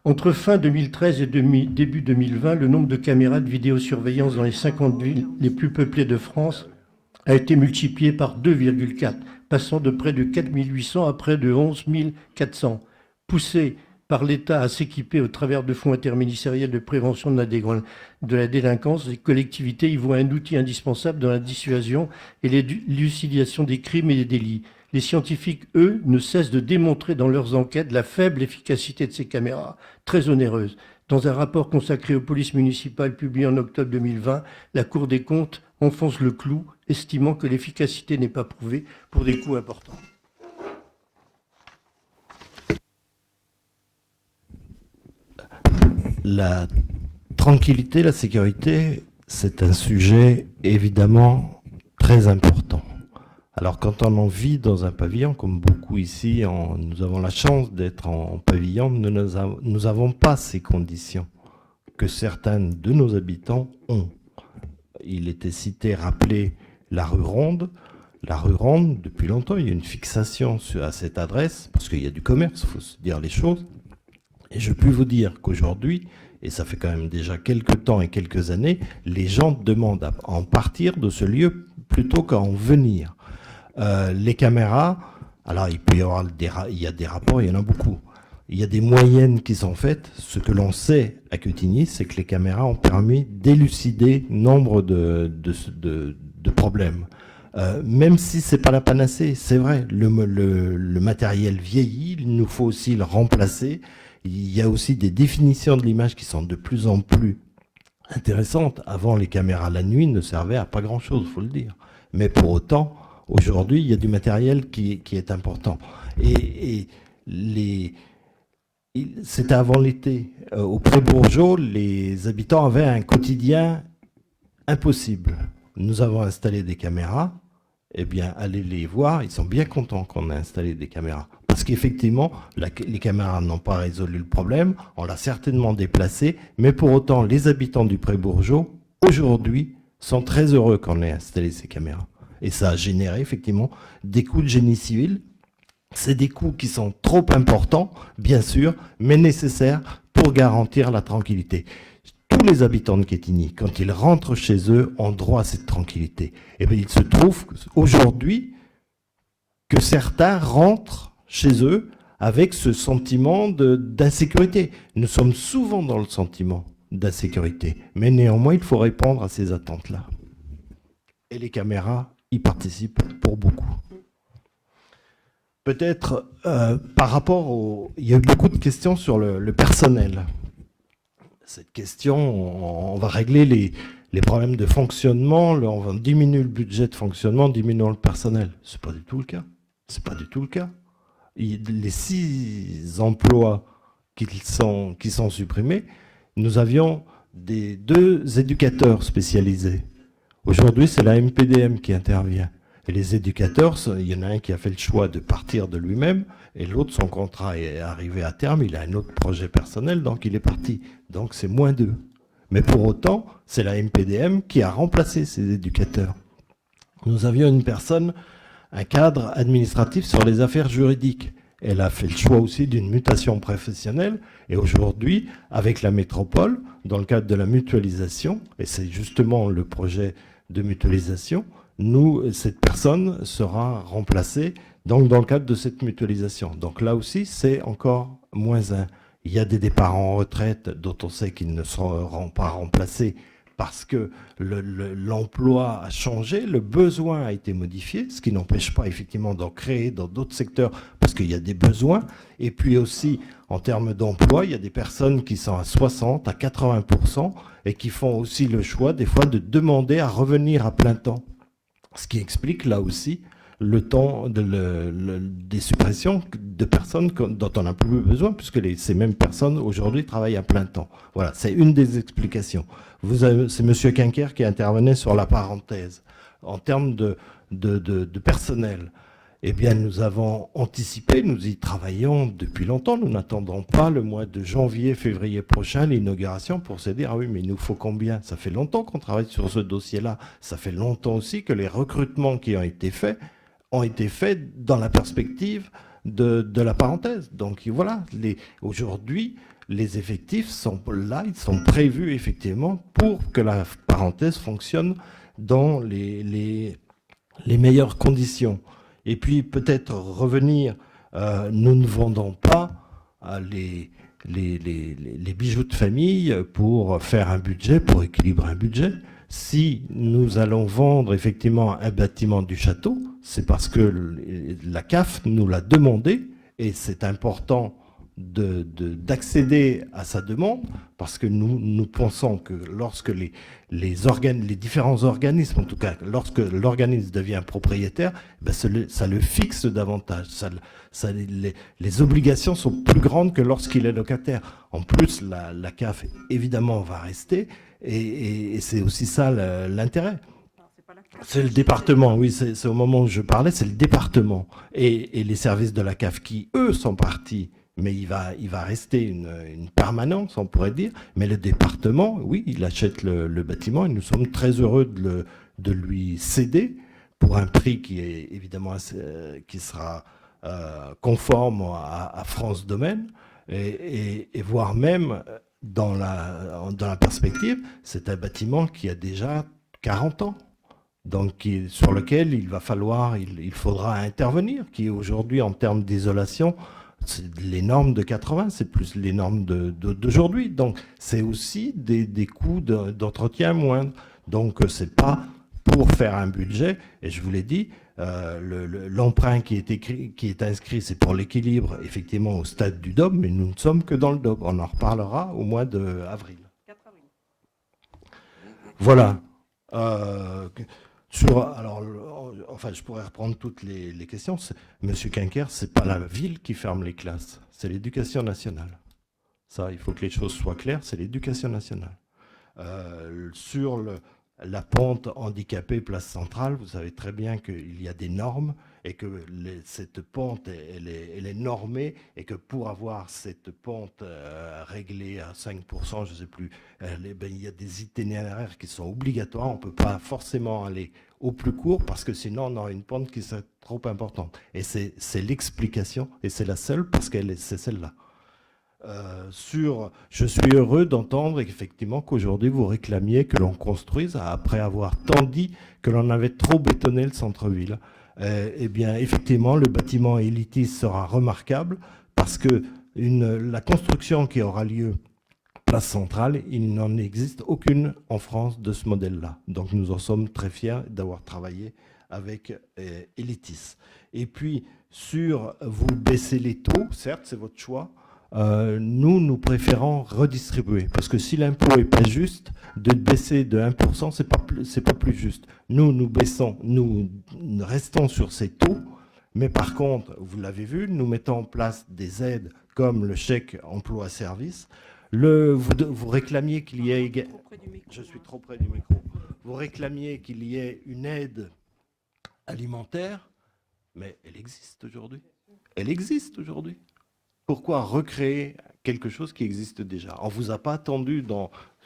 [SPEAKER 3] Entre fin 2013 et début 2020, le nombre de caméras de vidéosurveillance dans les 50 villes les plus peuplées de France a été multiplié par 2,4, passant de près de 4 800 à près de 11 400. Poussé par l'État à s'équiper au travers de fonds interministériels de prévention de la délinquance, les collectivités y voient un outil indispensable dans la dissuasion et l'élucidation des crimes et des délits. Les scientifiques, eux, ne cessent de démontrer dans leurs enquêtes la faible efficacité de ces caméras, très onéreuses. Dans un rapport consacré aux polices municipales publié en octobre 2020, la Cour des comptes enfonce le clou, estimant que l'efficacité n'est pas prouvée pour des coûts importants.
[SPEAKER 1] La tranquillité, la sécurité, c'est un sujet évidemment très important. Alors quand on en vit dans un pavillon, comme beaucoup ici, nous avons la chance d'être en pavillon, nous n'avons pas ces conditions que certains de nos habitants ont. Il était cité, rappelé, la rue Ronde. La rue Ronde, depuis longtemps, il y a une fixation à cette adresse, parce qu'il y a du commerce, il faut se dire les choses. Et je puis vous dire qu'aujourd'hui, et ça fait quand même déjà quelques temps et quelques années, les gens demandent à en partir de ce lieu plutôt qu'à en venir. Les caméras, alors il peut y avoir il y a des rapports, il y en a beaucoup. Il y a des moyennes qui sont faites. Ce que l'on sait à Quetigny, c'est que les caméras ont permis d'élucider nombre de problèmes. Même si c'est pas la panacée, c'est vrai, le matériel vieillit, il nous faut aussi le remplacer. Il y a aussi des définitions de l'image qui sont de plus en plus intéressantes. Avant, les caméras la nuit ne servaient à pas grand-chose, il faut le dire. Mais pour autant, aujourd'hui, il y a du matériel qui est important. Et c'était avant l'été. Au Pré-Bourgeot, les habitants avaient un quotidien impossible. Nous avons installé des caméras. Eh bien, allez les voir, ils sont bien contents qu'on ait installé des caméras. Parce qu'effectivement, les caméras n'ont pas résolu le problème, on l'a certainement déplacé, mais pour autant, les habitants du Pré-Bourgeot, aujourd'hui, sont très heureux qu'on ait installé ces caméras. Et ça a généré effectivement des coûts de génie civil. C'est des coûts qui sont trop importants, bien sûr, mais nécessaires pour garantir la tranquillité. Tous les habitants de Quetigny, quand ils rentrent chez eux, ont droit à cette tranquillité. Et bien, il se trouve aujourd'hui que certains rentrent chez eux avec ce sentiment d'insécurité. Nous sommes souvent dans le sentiment d'insécurité, mais néanmoins, il faut répondre à ces attentes-là. Et les caméras y participent pour beaucoup. Peut-être par rapport au... Il y a eu beaucoup de questions sur le personnel. Cette question, on va régler les problèmes de fonctionnement, on va diminuer le budget de fonctionnement, diminuer le personnel. Ce n'est pas du tout le cas. C'est pas du tout le cas. Les 6 emplois qui sont supprimés, nous avions 2 éducateurs spécialisés. Aujourd'hui, c'est la MPDM qui intervient. Et les éducateurs, il y en a un qui a fait le choix de partir de lui-même, et l'autre, son contrat est arrivé à terme, il a un autre projet personnel, donc il est parti. Donc c'est moins 2. Mais pour autant, c'est la MPDM qui a remplacé ces éducateurs. Nous avions une personne, un cadre administratif sur les affaires juridiques. Elle a fait le choix aussi d'une mutation professionnelle, et aujourd'hui, avec la métropole, dans le cadre de la mutualisation, et c'est justement le projet de mutualisation, cette personne sera remplacée donc dans le cadre de cette mutualisation. Donc là aussi, c'est encore moins 1. Il y a des départs en retraite dont on sait qu'ils ne seront pas remplacés parce que l'emploi a changé, le besoin a été modifié, ce qui n'empêche pas effectivement d'en créer dans d'autres secteurs parce qu'il y a des besoins. Et puis aussi, en termes d'emploi, il y a des personnes qui sont à 60, à 80% et qui font aussi le choix des fois de demander à revenir à plein temps. Ce qui explique là aussi le temps des suppressions de personnes dont on n'a plus besoin, puisque ces mêmes personnes aujourd'hui travaillent à plein temps. Voilà, c'est une des explications. C'est M. Quinquer qui intervenait sur la parenthèse. En termes de personnel, eh bien, nous avons anticipé, nous y travaillons depuis longtemps. Nous n'attendons pas le mois de janvier, février prochain, l'inauguration, pour se dire, ah oui, mais il nous faut combien? Ça fait longtemps qu'on travaille sur ce dossier-là. Ça fait longtemps aussi que les recrutements qui ont été faits dans la perspective de la parenthèse. Donc voilà, aujourd'hui, les effectifs sont là, ils sont prévus effectivement pour que la parenthèse fonctionne dans les meilleures conditions. Et puis peut-être revenir, nous ne vendons pas les bijoux de famille pour faire un budget, pour équilibrer un budget. Si nous allons vendre effectivement un bâtiment du château, c'est parce que la CAF nous l'a demandé et c'est important d'accéder à sa demande parce que nous pensons que lorsque les différents organismes, en tout cas lorsque l'organisme devient propriétaire, ben ça le fixe davantage. Les obligations sont plus grandes que lorsqu'il est locataire. En plus, la CAF évidemment va rester et c'est aussi ça l'intérêt. C'est le département, oui, c'est au moment où je parlais, c'est le département et les services de la CAF qui, eux, sont partis. Mais il va rester une permanence, on pourrait dire. Mais le département, oui, il achète le bâtiment et nous sommes très heureux de lui céder pour un prix qui est évidemment qui sera conforme à France Domaine et voire même dans la perspective, c'est un bâtiment qui a déjà 40 ans. Donc, sur lequel il faudra intervenir, qui aujourd'hui, en termes d'isolation, c'est les normes de 80, c'est plus les normes d'aujourd'hui. Donc, c'est aussi des coûts d'entretien moindres. Donc, c'est pas pour faire un budget. Et je vous l'ai dit, l'emprunt qui est inscrit, c'est pour l'équilibre, effectivement, au stade du DOB, mais nous ne sommes que dans le DOB. On en reparlera au mois d'avril. 4 avril. Voilà. Alors, enfin, je pourrais reprendre toutes les questions. Monsieur Quinquer, c'est pas la ville qui ferme les classes, c'est l'éducation nationale. Ça, il faut que les choses soient claires, c'est l'éducation nationale. Sur la pente handicapée place centrale, vous savez très bien qu'il y a des normes et que cette pente, elle est normée et que pour avoir cette pente réglée à 5%, je ne sais plus, il y a des itinéraires qui sont obligatoires. On ne peut pas forcément aller au plus court parce que sinon on aura une pente qui serait trop importante. Et c'est l'explication et c'est la seule parce que c'est celle-là. Je suis heureux d'entendre effectivement qu'aujourd'hui vous réclamiez que l'on construise après avoir tant dit que l'on avait trop bétonné le centre-ville. Eh bien, effectivement, le bâtiment Elitis sera remarquable parce que la construction qui aura lieu place centrale, il n'en existe aucune en France de ce modèle-là. Donc nous en sommes très fiers d'avoir travaillé avec Elitis. Et puis, vous baissez les taux, certes, c'est votre choix. Nous préférons redistribuer. Parce que si l'impôt n'est pas juste, de baisser de 1%, c'est pas plus juste. Nous restons sur ces taux, mais par contre, vous l'avez vu, nous mettons en place des aides comme le chèque emploi-service. Vous réclamiez qu'il y ait... Je suis trop près du micro. Vous réclamiez qu'il y ait une aide alimentaire, mais elle existe aujourd'hui. Elle existe aujourd'hui. Pourquoi recréer quelque chose qui existe déjà? On ne vous a pas attendu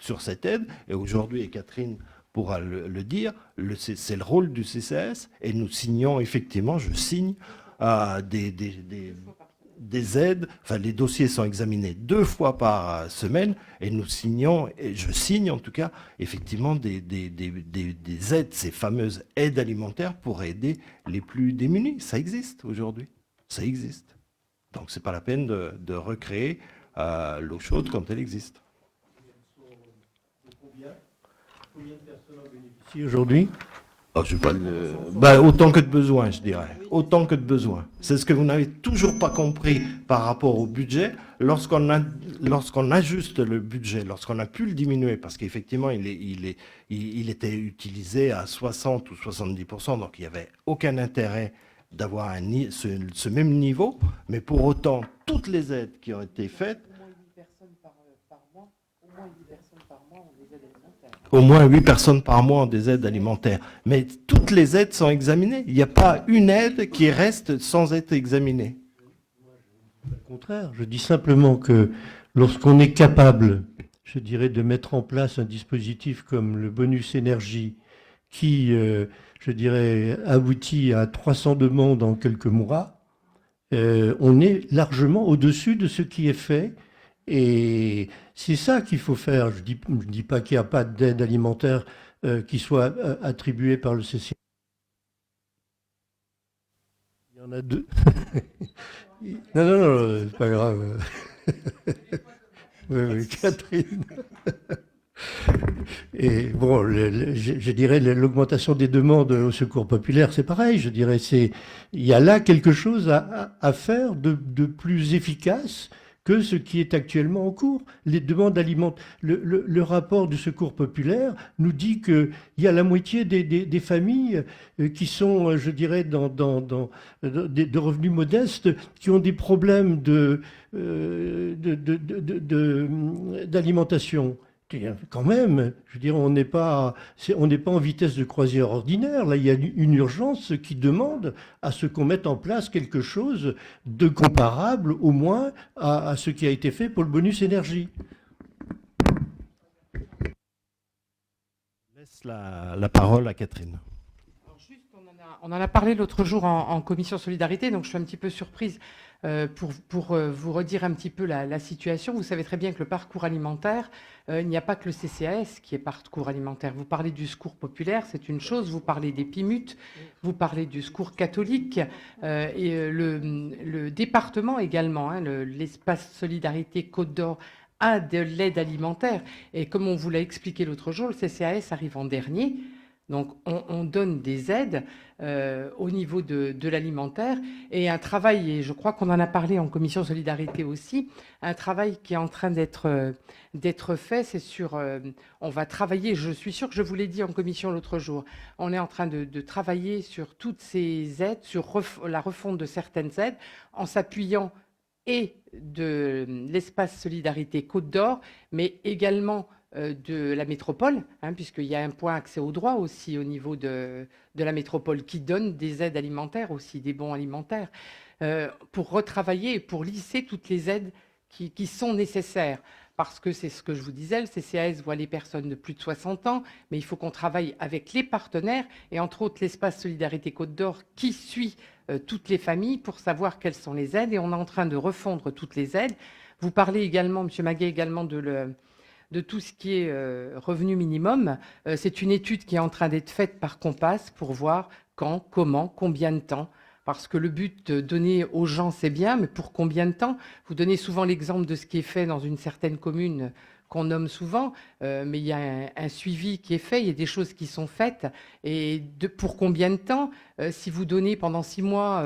[SPEAKER 1] sur cette aide, et aujourd'hui, et Catherine pourra le dire, c'est le rôle du CCAS, et nous signons effectivement, je signe des aides, enfin les dossiers sont examinés 2 fois par semaine, et nous signons, et je signe en tout cas, effectivement des aides, ces fameuses aides alimentaires pour aider les plus démunis. Ça existe aujourd'hui, ça existe. Donc, ce n'est pas la peine de recréer l'eau chaude quand elle existe.
[SPEAKER 3] Combien de personnes en bénéficient aujourd'hui?
[SPEAKER 1] Autant que de besoin, je dirais. Autant que de besoin. C'est ce que vous n'avez toujours pas compris par rapport au budget. Lorsqu'on ajuste le budget, lorsqu'on a pu le diminuer, parce qu'effectivement, il était utilisé à 60 ou 70%, donc il n'y avait aucun intérêt d'avoir ce même niveau, mais pour autant, toutes les aides qui ont été faites... Au moins 8 personnes par mois ont des aides alimentaires. Mais toutes les aides sont examinées. Il n'y a pas une aide qui reste sans être examinée.
[SPEAKER 3] Au contraire, je dis simplement que lorsqu'on est capable, je dirais, de mettre en place un dispositif comme le bonus énergie qui... je dirais, aboutit à 300 demandes en quelques mois, on est largement au-dessus de ce qui est fait. Et c'est ça qu'il faut faire. Je dis pas qu'il n'y a pas d'aide alimentaire qui soit attribuée par le CCA. Il y en a 2. Non, c'est pas grave. Oui, Catherine. Et bon, je dirais l'augmentation des demandes au secours populaire, c'est pareil. Je dirais il y a là quelque chose à faire de plus efficace que ce qui est actuellement en cours. Les demandes alimentaires, le rapport du secours populaire nous dit qu'il y a la moitié des familles qui sont, je dirais, de revenus modestes, qui ont des problèmes d'alimentation. Quand même, je veux dire, on n'est pas en vitesse de croisière ordinaire. Là, il y a une urgence qui demande à ce qu'on mette en place quelque chose de comparable, au moins, à ce qui a été fait pour le bonus énergie.
[SPEAKER 1] Je laisse la parole à Catherine.
[SPEAKER 6] Alors juste, on en a parlé l'autre jour en commission solidarité, donc je suis un petit peu surprise pour vous redire un petit peu la situation. Vous savez très bien que le parcours alimentaire, il n'y a pas que le CCAS qui est parcours alimentaire. Vous parlez du secours populaire, c'est une chose. Vous parlez des PIMUT, vous parlez du secours catholique et le département également, hein, l'espace solidarité Côte d'Or a de l'aide alimentaire. Et comme on vous l'a expliqué l'autre jour, le CCAS arrive en dernier. Donc, on donne des aides au niveau de l'alimentaire et un travail, et je crois qu'on en a parlé en commission solidarité aussi, un travail qui est en train d'être fait, c'est sur, on va travailler, je suis sûre que je vous l'ai dit en commission l'autre jour, on est en train de travailler sur toutes ces aides, sur la refonte de certaines aides, en s'appuyant et de l'espace Solidarité Côte d'Or, mais également de la métropole, puisqu'il y a un point accès au droit aussi au niveau de la métropole qui donne des aides alimentaires aussi, des bons alimentaires, pour retravailler et pour lisser toutes les aides qui sont nécessaires. Parce que c'est ce que je vous disais, le CCAS voit les personnes de plus de 60 ans, mais il faut qu'on travaille avec les partenaires, et entre autres l'espace Solidarité Côte d'Or qui suit toutes les familles pour savoir quelles sont les aides, et on est en train de refondre toutes les aides. Vous parlez également, M. Maguet, également de tout ce qui est revenu minimum. C'est une étude qui est en train d'être faite par Compass pour voir quand, comment, combien de temps. Parce que le but de donner aux gens, c'est bien, mais pour combien de temps? Vous donnez souvent l'exemple de ce qui est fait dans une certaine commune qu'on nomme souvent, mais il y a un suivi qui est fait, il y a des choses qui sont faites. Et pour combien de temps? Si vous donnez pendant 6 mois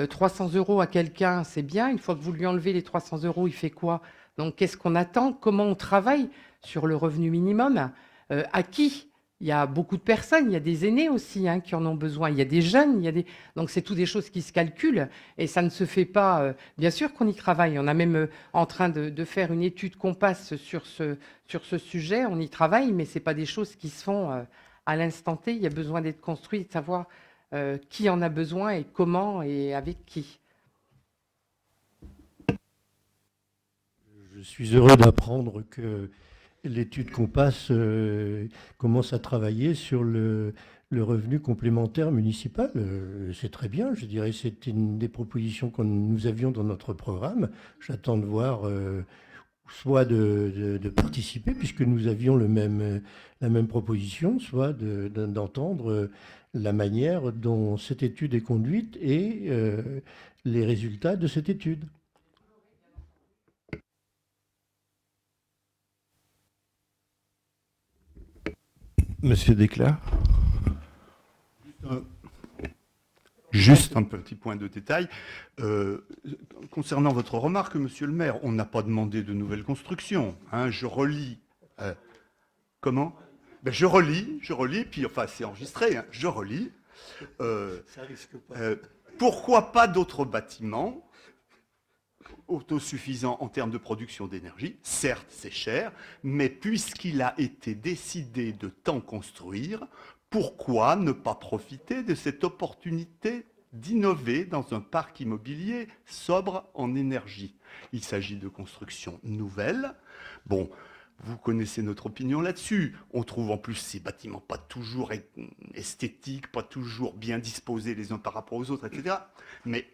[SPEAKER 6] 300 € à quelqu'un, c'est bien. Une fois que vous lui enlevez les 300 €, il fait quoi? Donc, qu'est-ce qu'on attend? Comment on travaille sur le revenu minimum? À qui? Il y a beaucoup de personnes, il y a des aînés aussi qui en ont besoin, il y a des jeunes, donc c'est toutes des choses qui se calculent et ça ne se fait pas. Bien sûr qu'on y travaille, on a même en train de faire une étude Compass sur ce sujet, on y travaille, mais ce n'est pas des choses qui se font à l'instant T, il y a besoin d'être construit, de savoir qui en a besoin et comment et avec qui.
[SPEAKER 3] Je suis heureux d'apprendre que l'étude Compass commence à travailler sur le revenu complémentaire municipal. C'est très bien, je dirais, c'est une des propositions que nous avions dans notre programme. J'attends de voir, soit de participer, puisque nous avions la même proposition, soit d'entendre la manière dont cette étude est conduite et les résultats de cette étude.
[SPEAKER 1] Monsieur Desclers.
[SPEAKER 4] Juste un petit point de détail. Concernant votre remarque, monsieur le maire, on n'a pas demandé de nouvelles constructions. Je relis. Comment? Je relis, puis enfin c'est enregistré, je relis.
[SPEAKER 3] Ça risque pas.
[SPEAKER 4] Pourquoi pas d'autres bâtiments autosuffisant en termes de production d'énergie? Certes, c'est cher, mais puisqu'il a été décidé de tant construire, pourquoi ne pas profiter de cette opportunité d'innover dans un parc immobilier sobre en énergie? Il s'agit de constructions nouvelles. Bon, vous connaissez notre opinion là-dessus. On trouve en plus ces bâtiments pas toujours esthétiques, pas toujours bien disposés les uns par rapport aux autres, etc. Mais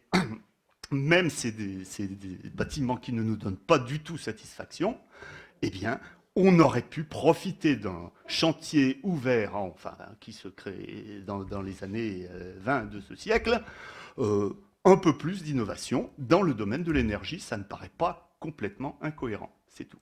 [SPEAKER 4] même c'est des bâtiments qui ne nous donnent pas du tout satisfaction, eh bien, on aurait pu profiter d'un chantier ouvert, qui se crée dans les années 20 de ce siècle, un peu plus d'innovation dans le domaine de l'énergie. Ça ne paraît pas complètement incohérent. C'est tout.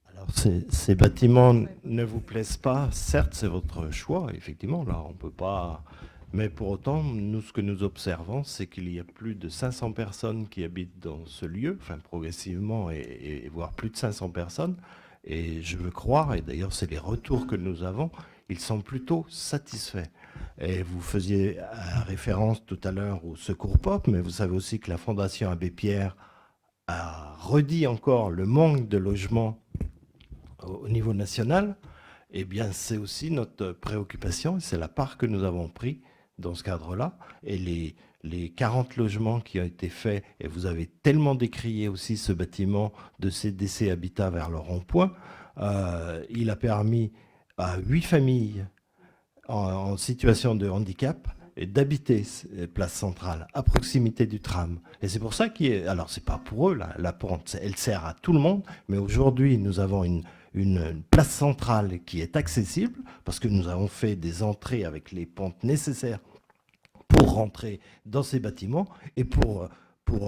[SPEAKER 1] Alors, ces bâtiments ne vous plaisent pas, certes, c'est votre choix, effectivement, là, on ne peut pas... Mais pour autant, nous, ce que nous observons, c'est qu'il y a plus de 500 personnes qui habitent dans ce lieu, enfin progressivement, et voire plus de 500 personnes. Et je veux croire, et d'ailleurs c'est les retours que nous avons, ils sont plutôt satisfaits. Et vous faisiez référence tout à l'heure au Secours Pop, mais vous savez aussi que la Fondation Abbé Pierre a redit encore le manque de logements au niveau national. Eh bien, c'est aussi notre préoccupation, et c'est la part que nous avons pris dans ce cadre-là. Et les 40 logements qui ont été faits, et vous avez tellement décrié aussi ce bâtiment de CDC Habitat vers le rond-point, il a permis à 8 familles en situation de handicap d'habiter Place Centrale, à proximité du tram. Et c'est pour ça alors c'est pas pour eux, la pente, elle sert à tout le monde, mais aujourd'hui, nous avons une place centrale qui est accessible, parce que nous avons fait des entrées avec les pentes nécessaires pour rentrer dans ces bâtiments et pour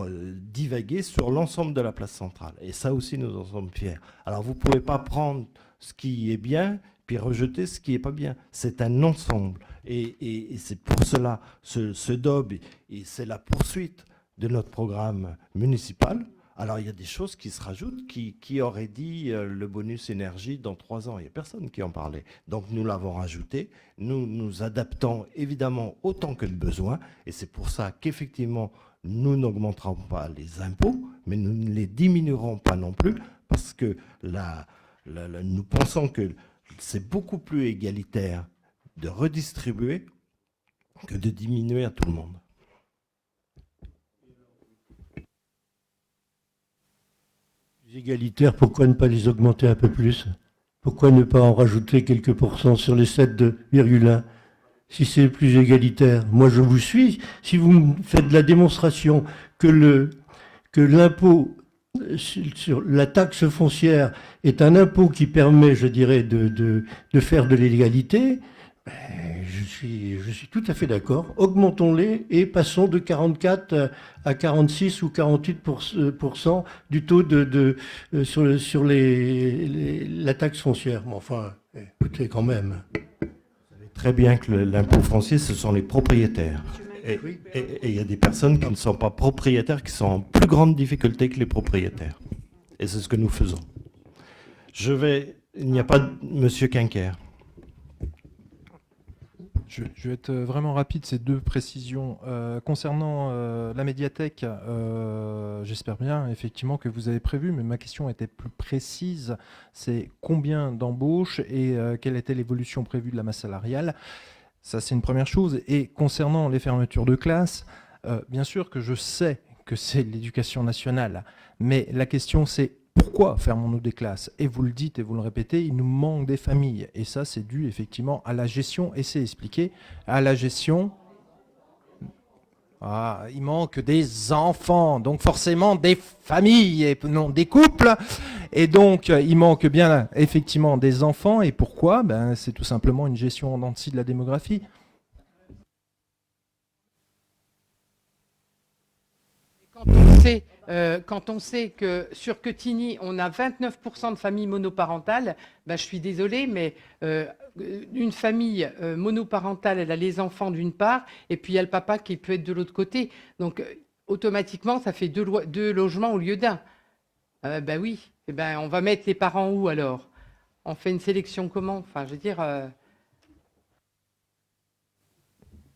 [SPEAKER 1] divaguer sur l'ensemble de la place centrale. Et ça aussi, nous en sommes fiers. Alors, vous ne pouvez pas prendre ce qui est bien, puis rejeter ce qui n'est pas bien. C'est un ensemble. Et c'est pour cela, ce DOB, et c'est la poursuite de notre programme municipal. Alors, il y a des choses qui se rajoutent. Qui aurait dit le bonus énergie dans 3 ans? Il n'y a personne qui en parlait. Donc, nous l'avons rajouté. Nous nous adaptons évidemment autant que de besoin. Et c'est pour ça qu'effectivement, nous n'augmenterons pas les impôts, mais nous ne les diminuerons pas non plus, parce que nous pensons que c'est beaucoup plus égalitaire de redistribuer que de diminuer à tout le monde.
[SPEAKER 3] Égalitaires, pourquoi ne pas les augmenter un peu plus? Pourquoi ne pas en rajouter quelques pourcents sur les 7,1 si c'est plus égalitaire? Moi, je vous suis. Si vous me faites la démonstration que l'impôt sur la taxe foncière est un impôt qui permet, je dirais, de faire de l'égalité, je suis tout à fait d'accord. Augmentons-les et passons de 44 à 46 ou 48% du taux sur la taxe foncière. Mais enfin, écoutez, quand même.
[SPEAKER 1] Vous savez très bien que l'impôt foncier, ce sont les propriétaires. Et il y a des personnes qui ne sont pas propriétaires, qui sont en plus grande difficulté que les propriétaires. Et c'est ce que nous faisons. Il n'y a pas de Monsieur Quinquer.
[SPEAKER 5] Je vais être vraiment rapide, ces 2 précisions. Concernant la médiathèque, j'espère bien effectivement que vous avez prévu, mais ma question était plus précise, c'est combien d'embauches et quelle était l'évolution prévue de la masse salariale? Ça, c'est une première chose. Et concernant les fermetures de classes, bien sûr que je sais que c'est l'éducation nationale, mais la question c'est pourquoi fermons-nous des classes? Et vous le dites et vous le répétez, il nous manque des familles. Et ça, c'est dû effectivement à la gestion, et c'est expliqué, à la gestion. Ah, il manque des enfants, donc forcément des familles et non des couples. Et donc, il manque bien effectivement des enfants. Et pourquoi? C'est tout simplement une gestion en dents de scie de la démographie.
[SPEAKER 6] Quand on sait que sur Quetigny, on a 29% de familles monoparentales, je suis désolée, mais une famille monoparentale, elle a les enfants d'une part, et puis il y a le papa qui peut être de l'autre côté. Donc, automatiquement, ça fait 2 logements au lieu d'un. Oui. On va mettre les parents où alors? On fait une sélection comment? Enfin, je veux dire...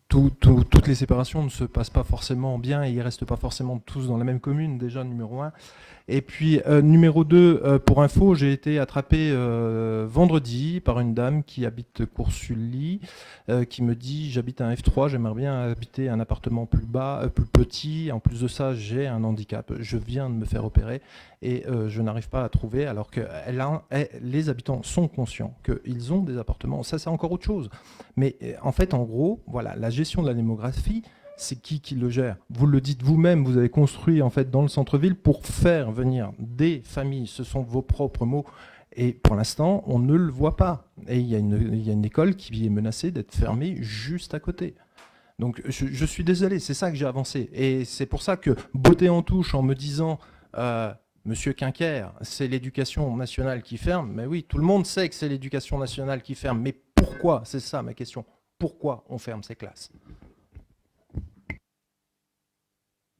[SPEAKER 5] Toutes les séparations ne se passent pas forcément bien et ils ne restent pas forcément tous dans la même commune, déjà, numéro 1. Et puis, numéro 2, pour info, j'ai été attrapé vendredi par une dame qui habite Cours-Sully, qui me dit « J'habite un F3, j'aimerais bien habiter un appartement plus bas, plus petit. En plus de ça, j'ai un handicap. Je viens de me faire opérer et je n'arrive pas à trouver. » Alors que les habitants sont conscients qu'ils ont des appartements. Ça, c'est encore autre chose. Mais en fait, en gros, voilà, la gestion de la démographie, c'est qui le gère? Vous le dites vous-même, vous avez construit en fait dans le centre-ville pour faire venir des familles. Ce sont vos propres mots. Et pour l'instant, on ne le voit pas. Et il y a une école qui est menacée d'être fermée juste à côté. Donc je suis désolé, c'est ça que j'ai avancé. Et c'est pour ça que botter en touche en me disant Monsieur Quinquer, c'est l'éducation nationale qui ferme. Mais oui, tout le monde sait que c'est l'éducation nationale qui ferme. Mais pourquoi? C'est ça ma question. Pourquoi on ferme ces classes?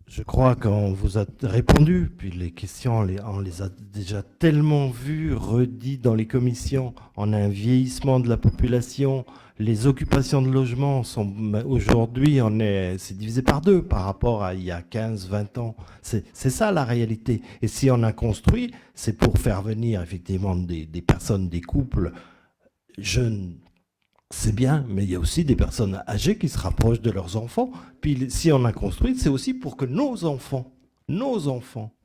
[SPEAKER 1] Je crois qu'on vous a répondu, puis les questions, on les a déjà tellement vues, redites dans les commissions. On a un vieillissement de la population, les occupations de logements sont aujourd'hui, c'est divisé par 2 par rapport à il y a 15, 20 ans. C'est ça la réalité. Et si on a construit, c'est pour faire venir effectivement des personnes, des couples jeunes. C'est bien, mais il y a aussi des personnes âgées qui se rapprochent de leurs enfants. Puis si on a construit, c'est aussi pour que nos enfants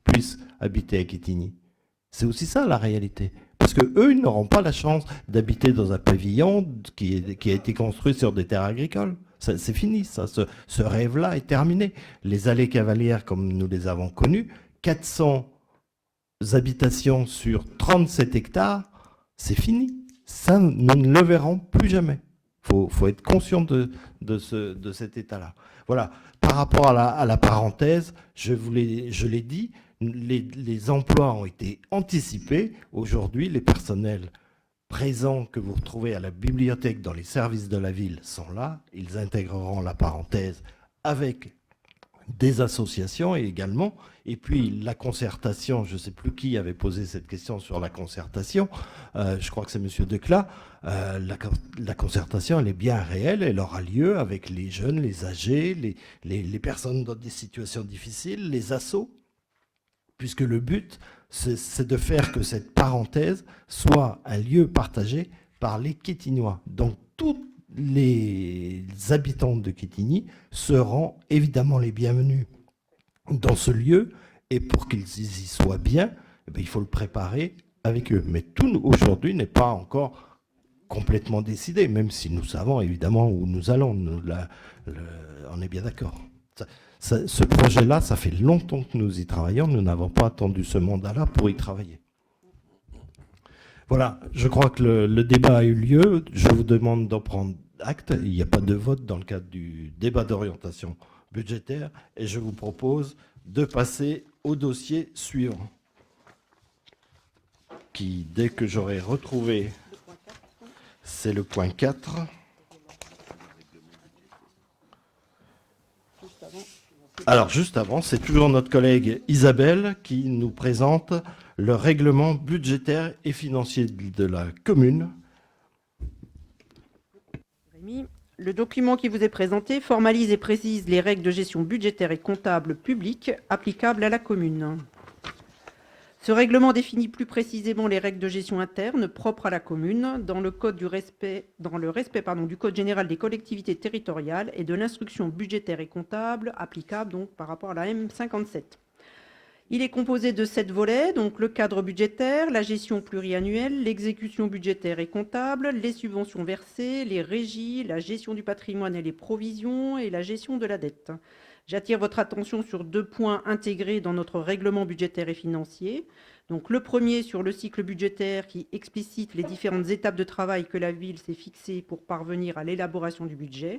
[SPEAKER 1] puissent habiter à Quetigny. C'est aussi ça la réalité. Parce qu'eux, ils n'auront pas la chance d'habiter dans un pavillon qui a été construit sur des terres agricoles. C'est fini, ça. Ce rêve-là est terminé. Les allées cavalières, comme nous les avons connues, 400 habitations sur 37 hectares, c'est fini. Ça, nous ne le verrons plus jamais. Faut être conscient de cet état-là. Voilà. Par rapport à la parenthèse, je l'ai dit, les emplois ont été anticipés. Aujourd'hui, les personnels présents que vous retrouvez à la bibliothèque dans les services de la ville sont là. Ils intégreront la parenthèse avec des associations également. Et puis la concertation, je ne sais plus qui avait posé cette question sur la concertation, je crois que c'est M. Declat. La concertation, elle est bien réelle, elle aura lieu avec les jeunes, les âgés, les personnes dans des situations difficiles, les assos, puisque le but, c'est de faire que cette parenthèse soit un lieu partagé par les Quétignois. Donc tous les habitants de Quétigny seront évidemment les bienvenus dans ce lieu, et pour qu'ils y soient bien, eh bien, il faut le préparer avec eux. Mais tout aujourd'hui n'est pas encore complètement décidé, même si nous savons évidemment où nous allons. On est bien d'accord. Ce projet-là, ça fait longtemps que nous y travaillons. Nous n'avons pas attendu ce mandat-là pour y travailler. Voilà, je crois que le débat a eu lieu. Je vous demande d'en prendre acte. Il n'y a pas de vote dans le cadre du débat d'orientation budgétaire. Et je vous propose de passer au dossier suivant, qui, dès que j'aurai retrouvé, c'est le point 4. Alors, juste avant, c'est toujours notre collègue Isabelle qui nous présente le règlement budgétaire et financier de la commune.
[SPEAKER 2] Rémi, le document qui vous est présenté formalise et précise les règles de gestion budgétaire et comptable publique applicables à la commune. Ce règlement définit plus précisément les règles de gestion interne propres à la commune dans le respect du Code général des collectivités territoriales et de l'instruction budgétaire et comptable applicable donc par rapport à la M57. Il est composé de 7 volets, donc le cadre budgétaire, la gestion pluriannuelle, l'exécution budgétaire et comptable, les subventions versées, les régies, la gestion du patrimoine et les provisions et la gestion de la dette. J'attire votre attention sur 2 points intégrés dans notre règlement budgétaire et financier. Donc le premier sur le cycle budgétaire qui explicite les différentes étapes de travail que la ville s'est fixées pour parvenir à l'élaboration du budget.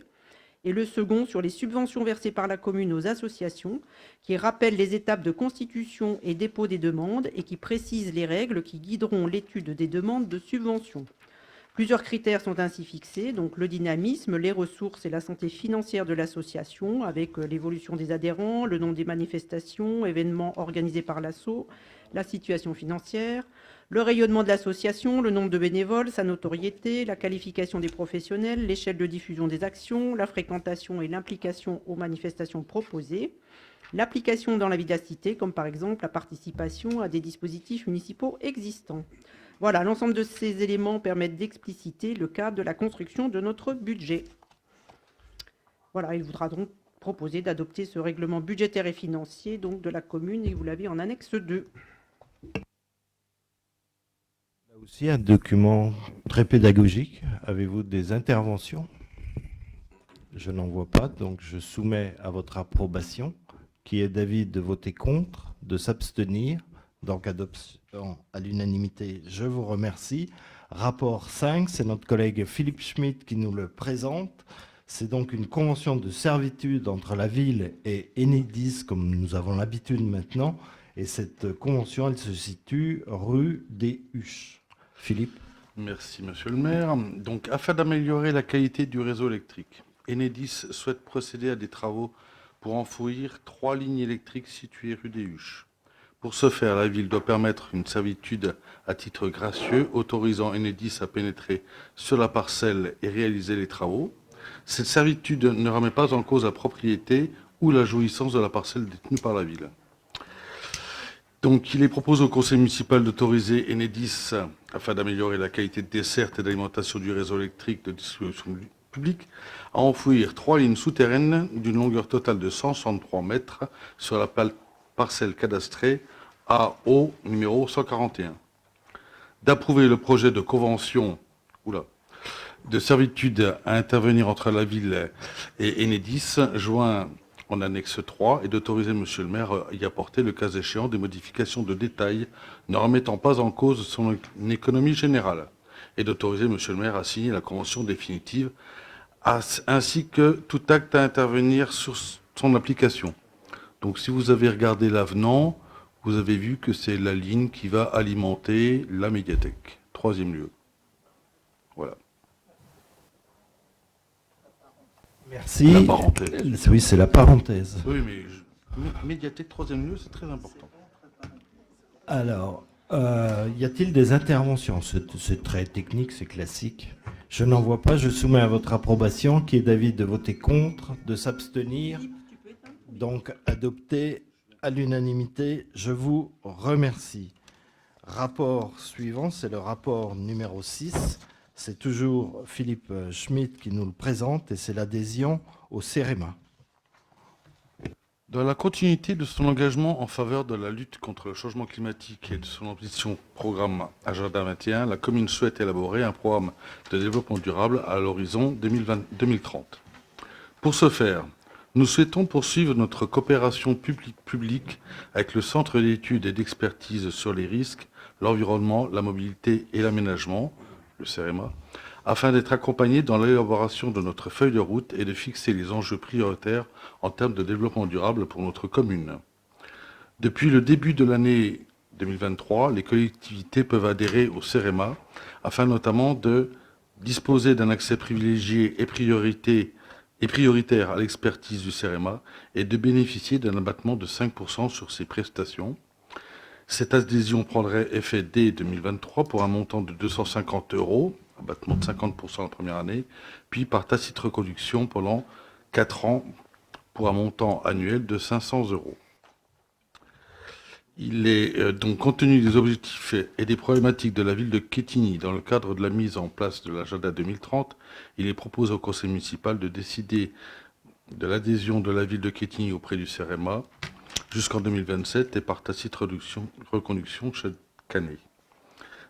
[SPEAKER 2] Et le second sur les subventions versées par la commune aux associations, qui rappelle les étapes de constitution et dépôt des demandes et qui précise les règles qui guideront l'étude des demandes de subventions. Plusieurs critères sont ainsi fixés, donc le dynamisme, les ressources et la santé financière de l'association, avec l'évolution des adhérents, le nombre des manifestations, événements organisés par l'asso, la situation financière, le rayonnement de l'association, le nombre de bénévoles, sa notoriété, la qualification des professionnels, l'échelle de diffusion des actions, la fréquentation et l'implication aux manifestations proposées, l'application dans la vie de la cité, comme par exemple la participation à des dispositifs municipaux existants. Voilà, l'ensemble de ces éléments permettent d'expliciter le cadre de la construction de notre budget. Voilà, il voudra donc proposer d'adopter ce règlement budgétaire et financier donc de la commune, et vous l'avez en annexe 2.
[SPEAKER 1] Là aussi, un document très pédagogique. Avez-vous des interventions? Je n'en vois pas, donc je soumets à votre approbation, qui est d'avis de voter contre, de s'abstenir. Donc, adoption à l'unanimité, je vous remercie. Rapport 5, c'est notre collègue Philippe Schmitt qui nous le présente. C'est donc une convention de servitude entre la ville et Enedis, comme nous avons l'habitude maintenant. Et cette convention, elle se situe rue des Huches. Philippe.
[SPEAKER 7] Merci, monsieur le maire. Donc, afin d'améliorer la qualité du réseau électrique, Enedis souhaite procéder à des travaux pour enfouir 3 lignes électriques situées rue des Huches. Pour ce faire, la ville doit permettre une servitude à titre gracieux, autorisant Enedis à pénétrer sur la parcelle et réaliser les travaux. Cette servitude ne remet pas en cause la propriété ou la jouissance de la parcelle détenue par la ville. Donc, il est proposé au conseil municipal d'autoriser Enedis, afin d'améliorer la qualité de desserte et d'alimentation du réseau électrique de distribution publique, à enfouir 3 lignes souterraines d'une longueur totale de 163 mètres sur la parcelle cadastrée AO numéro 141. D'approuver le projet de convention de servitude à intervenir entre la ville et Enedis, joint en annexe 3, et d'autoriser monsieur le maire à y apporter, le cas échéant, des modifications de détail ne remettant pas en cause son économie générale, et d'autoriser monsieur le maire à signer la convention définitive, ainsi que tout acte à intervenir sur son application. Donc si vous avez regardé l'avenant, vous avez vu que c'est la ligne qui va alimenter la médiathèque. 3e lieu. Voilà.
[SPEAKER 1] Merci.
[SPEAKER 7] La parenthèse.
[SPEAKER 1] Oui, c'est la parenthèse.
[SPEAKER 7] Oui, mais médiathèque troisième lieu, c'est très important.
[SPEAKER 1] Alors, y a-t-il des interventions? C'est très technique, c'est classique. Je n'en vois pas. Je soumets à votre approbation. Qui est d'avis de voter contre, de s'abstenir? Donc, adopté à l'unanimité. Je vous remercie. Rapport suivant, c'est le rapport numéro 6. C'est toujours Philippe Schmitt qui nous le présente et c'est l'adhésion au CEREMA.
[SPEAKER 7] Dans la continuité de son engagement en faveur de la lutte contre le changement climatique et de son ambition programme Agenda 21, la commune souhaite élaborer un programme de développement durable à l'horizon 2030. Pour ce faire, nous souhaitons poursuivre notre coopération publique avec le Centre d'études et d'expertise sur les risques, l'environnement, la mobilité et l'aménagement, le CEREMA, afin d'être accompagnés dans l'élaboration de notre feuille de route et de fixer les enjeux prioritaires en termes de développement durable pour notre commune. Depuis le début de l'année 2023, les collectivités peuvent adhérer au CEREMA afin notamment de disposer d'un accès privilégié et prioritaire à l'expertise du CEREMA et de bénéficier d'un abattement de 5% sur ses prestations. Cette adhésion prendrait effet dès 2023 pour un montant de 250 €, abattement de 50% la première année, puis par tacite reconduction pendant 4 ans pour un montant annuel de 500 €. Il est donc, compte tenu des objectifs et des problématiques de la ville de Quetigny dans le cadre de la mise en place de l'agenda 2030, il est proposé au conseil municipal de décider de l'adhésion de la ville de Quetigny auprès du CEREMA jusqu'en 2027 et par tacite reconduction chaque année.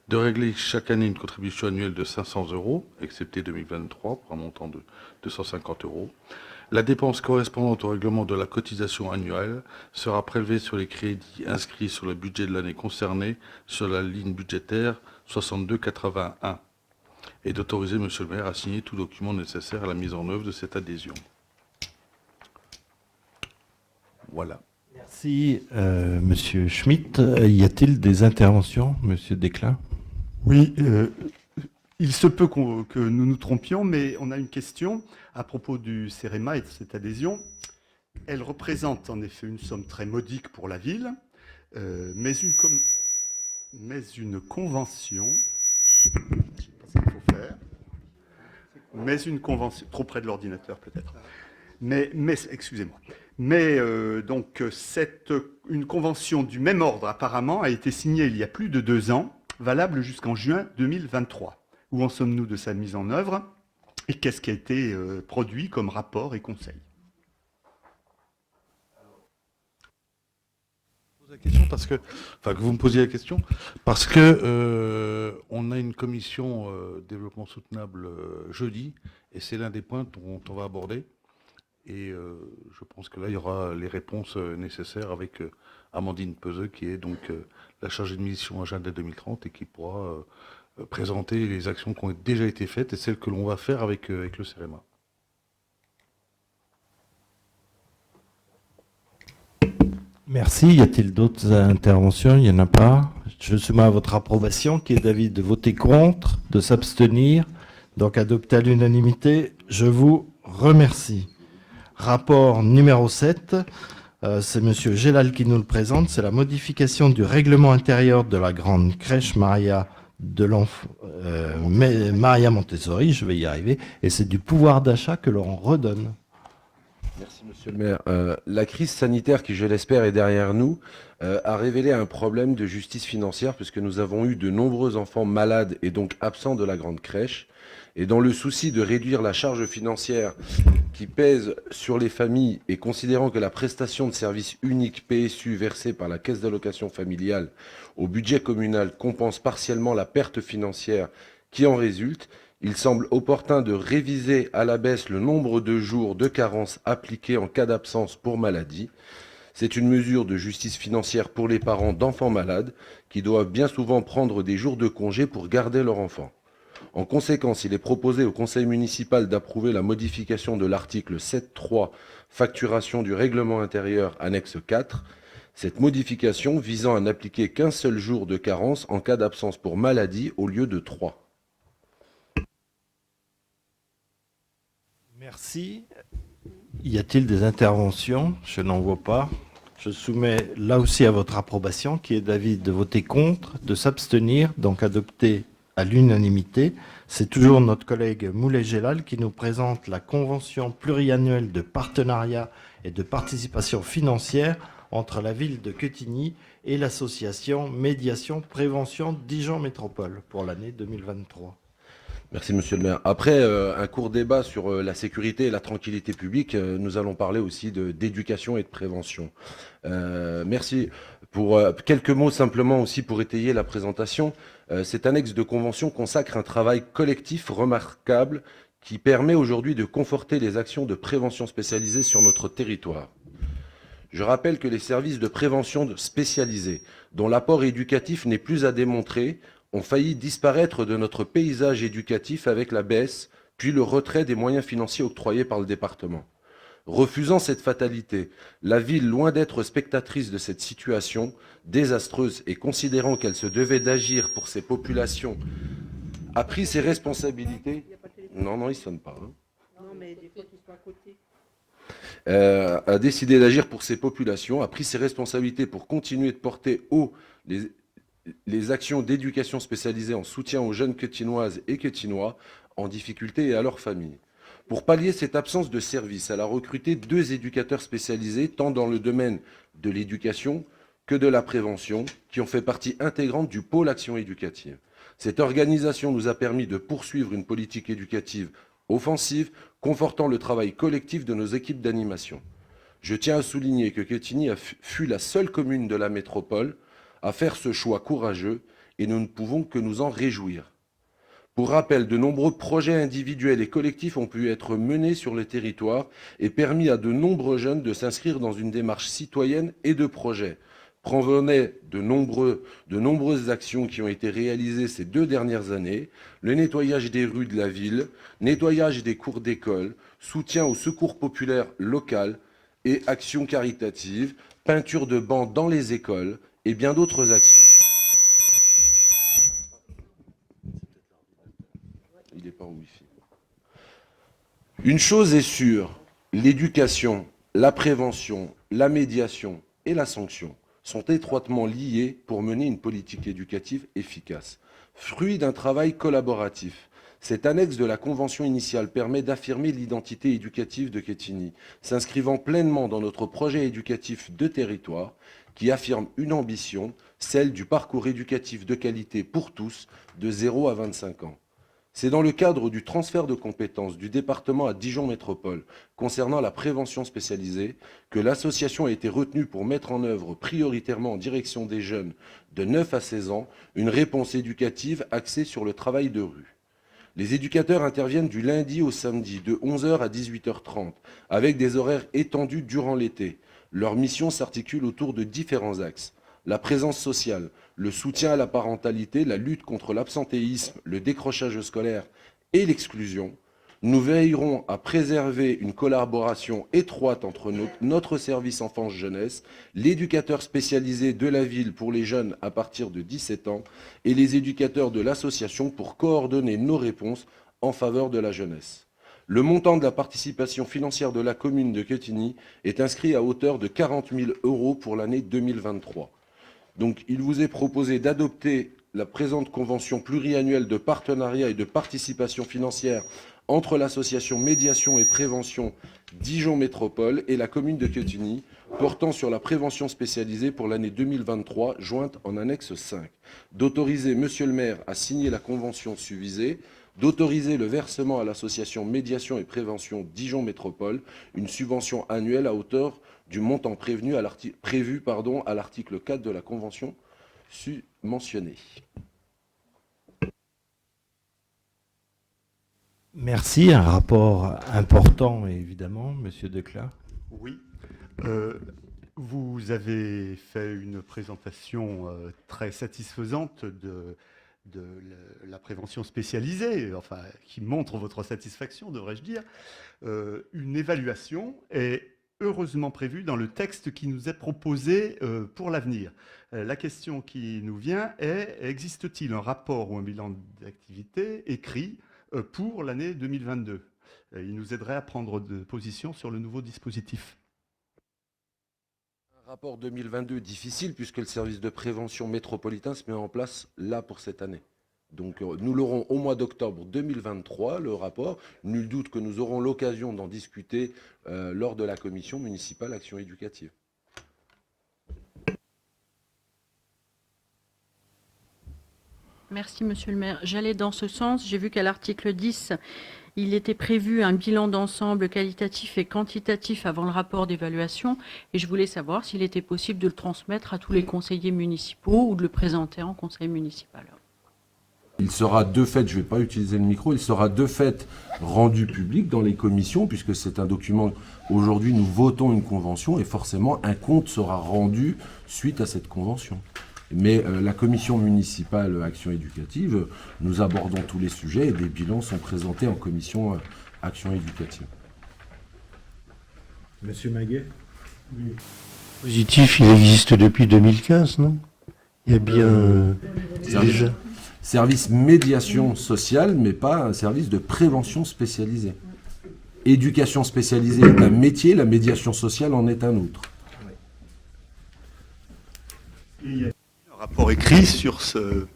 [SPEAKER 7] De régler chaque année une contribution annuelle de 500 €, excepté 2023, pour un montant de 250 €. La dépense correspondante au règlement de la cotisation annuelle sera prélevée sur les crédits inscrits sur le budget de l'année concernée sur la ligne budgétaire 6281 et d'autoriser M. le maire à signer tout document nécessaire à la mise en œuvre de cette adhésion. Voilà.
[SPEAKER 1] Merci, Monsieur Schmitt. Y a-t-il des interventions, Monsieur Desclin?
[SPEAKER 4] Oui, il se peut que nous nous trompions, mais on a une question à propos du CEREMA et de cette adhésion. Elle représente en effet une somme très modique pour la ville, mais une convention, je ne sais pas ce qu'il faut faire, mais une convention, trop près de l'ordinateur peut-être, mais excusez-moi. Mais donc une convention du même ordre apparemment a été signée il y a plus de 2 ans, valable jusqu'en juin 2023. Où en sommes-nous de sa mise en œuvre et qu'est-ce qui a été produit comme rapport et conseil?
[SPEAKER 7] Que vous me posiez la question, parce que on a une commission développement soutenable jeudi, et c'est l'un des points dont on va aborder. Et je pense que là, il y aura les réponses nécessaires avec Amandine Peseux, qui est donc la chargée de mission Agenda 2030 et qui pourra présenter les actions qui ont déjà été faites et celles que l'on va faire avec le CEREMA.
[SPEAKER 1] Merci. Y a-t-il d'autres interventions? Il n'y en a pas. Je soumets à votre approbation. Qui est d'avis de voter contre, de s'abstenir? Donc adopté à l'unanimité. Je vous remercie. Rapport numéro 7. C'est Monsieur Gélal qui nous le présente. C'est la modification du règlement intérieur de la grande crèche Maria Montessori. Je vais y arriver. Et c'est du pouvoir d'achat que l'on redonne.
[SPEAKER 8] Merci Monsieur le maire. La crise sanitaire qui, je l'espère, est derrière nous, a révélé un problème de justice financière puisque nous avons eu de nombreux enfants malades et donc absents de la grande crèche. Et dans le souci de réduire la charge financière qui pèse sur les familles et considérant que la prestation de service unique PSU versée par la caisse d'allocation familiale au budget communal compense partiellement la perte financière qui en résulte, il semble opportun de réviser à la baisse le nombre de jours de carence appliqués en cas d'absence pour maladie. C'est une mesure de justice financière pour les parents d'enfants malades qui doivent bien souvent prendre des jours de congé pour garder leur enfant. En conséquence, il est proposé au conseil municipal d'approuver la modification de l'article 7.3, facturation du règlement intérieur annexe 4. Cette modification visant à n'appliquer qu'un seul jour de carence en cas d'absence pour maladie au lieu de 3.
[SPEAKER 1] Merci. Y a-t-il des interventions? Je n'en vois pas. Je soumets là aussi à votre approbation, qui est d'avis de voter contre, de s'abstenir, donc adopté à l'unanimité. C'est toujours notre collègue Moulay-Gellal qui nous présente la convention pluriannuelle de partenariat et de participation financière entre la ville de Quetigny et l'association Médiation Prévention Dijon Métropole pour l'année 2023.
[SPEAKER 8] Merci, monsieur le maire. Après un court débat sur la sécurité et la tranquillité publique, nous allons parler aussi d'éducation et de prévention. Merci. Pour quelques mots simplement aussi pour étayer la présentation. Cette annexe de convention consacre un travail collectif remarquable qui permet aujourd'hui de conforter les actions de prévention spécialisées sur notre territoire. Je rappelle que les services de prévention spécialisés, dont l'apport éducatif n'est plus à démontrer, ont failli disparaître de notre paysage éducatif avec la baisse, puis le retrait des moyens financiers octroyés par le département. Refusant cette fatalité, la ville, loin d'être spectatrice de cette situation désastreuse et considérant qu'elle se devait d'agir pour ses populations, a pris ses responsabilités. Non, il ne sonne pas. Hein.
[SPEAKER 2] Non, mais des fois qu'ils sont à côté.
[SPEAKER 8] A décidé d'agir pour ses populations, a pris ses responsabilités pour continuer de porter haut les actions d'éducation spécialisée en soutien aux jeunes quetinoises et quetinois en difficulté et à leurs familles. Pour pallier cette absence de service, elle a recruté 2 éducateurs spécialisés, tant dans le domaine de l'éducation que de la prévention, qui ont fait partie intégrante du pôle action éducative. Cette organisation nous a permis de poursuivre une politique éducative offensive, confortant le travail collectif de nos équipes d'animation. Je tiens à souligner que Quetigny fut la seule commune de la métropole à faire ce choix courageux et nous ne pouvons que nous en réjouir. Pour rappel, de nombreux projets individuels et collectifs ont pu être menés sur le territoire et permis à de nombreux jeunes de s'inscrire dans une démarche citoyenne et de projet. Provenaient de nombreuses actions qui ont été réalisées ces 2 dernières années, le nettoyage des rues de la ville, nettoyage des cours d'école, soutien au secours populaire local et actions caritatives, peinture de bancs dans les écoles et bien d'autres actions. Il n'est pas en Wi-Fi. Une chose est sûre, l'éducation, la prévention, la médiation et la sanction sont étroitement liées pour mener une politique éducative efficace. Fruit d'un travail collaboratif, cette annexe de la convention initiale permet d'affirmer l'identité éducative de Quetigny, s'inscrivant pleinement dans notre projet éducatif de territoire qui affirme une ambition, celle du parcours éducatif de qualité pour tous de 0 à 25 ans. C'est dans le cadre du transfert de compétences du département à Dijon Métropole concernant la prévention spécialisée que l'association a été retenue pour mettre en œuvre prioritairement en direction des jeunes de 9 à 16 ans une réponse éducative axée sur le travail de rue. Les éducateurs interviennent du lundi au samedi de 11h à 18h30 avec des horaires étendus durant l'été. Leur mission s'articule autour de différents axes. La présence sociale, le soutien à la parentalité, la lutte contre l'absentéisme, le décrochage scolaire et l'exclusion. Nous veillerons à préserver une collaboration étroite entre notre service enfance-jeunesse, l'éducateur spécialisé de la ville pour les jeunes à partir de 17 ans et les éducateurs de l'association pour coordonner nos réponses en faveur de la jeunesse. Le montant de la participation financière de la commune de Quetigny est inscrit à hauteur de 40 000 € pour l'année 2023. Donc, il vous est proposé d'adopter la présente convention pluriannuelle de partenariat et de participation financière entre l'association Médiation et Prévention Dijon Métropole et la commune de Quetigny, portant sur la prévention spécialisée pour l'année 2023, jointe en annexe 5, d'autoriser Monsieur le maire à signer la convention susvisée, d'autoriser le versement à l'association Médiation et Prévention Dijon Métropole, une subvention annuelle à hauteur du montant prévu à l'article 4 de la convention mentionnée.
[SPEAKER 1] Merci. Un rapport important, évidemment, Monsieur Decla.
[SPEAKER 4] Oui. Vous avez fait une présentation très satisfaisante de la prévention spécialisée, enfin, qui montre votre satisfaction, devrais-je dire. Une évaluation est heureusement prévue dans le texte qui nous est proposé pour l'avenir. La question qui nous vient est, existe-t-il un rapport ou un bilan d'activité écrit pour l'année 2022 ? Il nous aiderait à prendre de position sur le nouveau dispositif.
[SPEAKER 8] Un rapport 2022 difficile puisque le service de prévention métropolitain se met en place là pour cette année. Donc nous l'aurons au mois d'octobre 2023, le rapport. Nul doute que nous aurons l'occasion d'en discuter lors de la commission municipale action éducative.
[SPEAKER 9] Merci, monsieur le maire. J'allais dans ce sens. J'ai vu qu'à l'article 10, il était prévu un bilan d'ensemble qualitatif et quantitatif avant le rapport d'évaluation. Et je voulais savoir s'il était possible de le transmettre à tous les conseillers municipaux ou de le présenter en conseil municipal.
[SPEAKER 8] Il sera de fait, je ne vais pas utiliser le micro, il sera de fait rendu public dans les commissions, puisque c'est un document, aujourd'hui nous votons une convention et forcément un compte sera rendu suite à cette convention. Mais la commission municipale action éducative, nous abordons tous les sujets et des bilans sont présentés en commission action éducative.
[SPEAKER 1] Monsieur Maguet?
[SPEAKER 3] Oui. Positif, il existe depuis 2015, non? Il y a bien déjà...
[SPEAKER 8] Service médiation sociale, mais pas un service de prévention spécialisé. Éducation spécialisée est un métier, la médiation sociale en est un autre.
[SPEAKER 4] Il y a un rapport écrit sur ce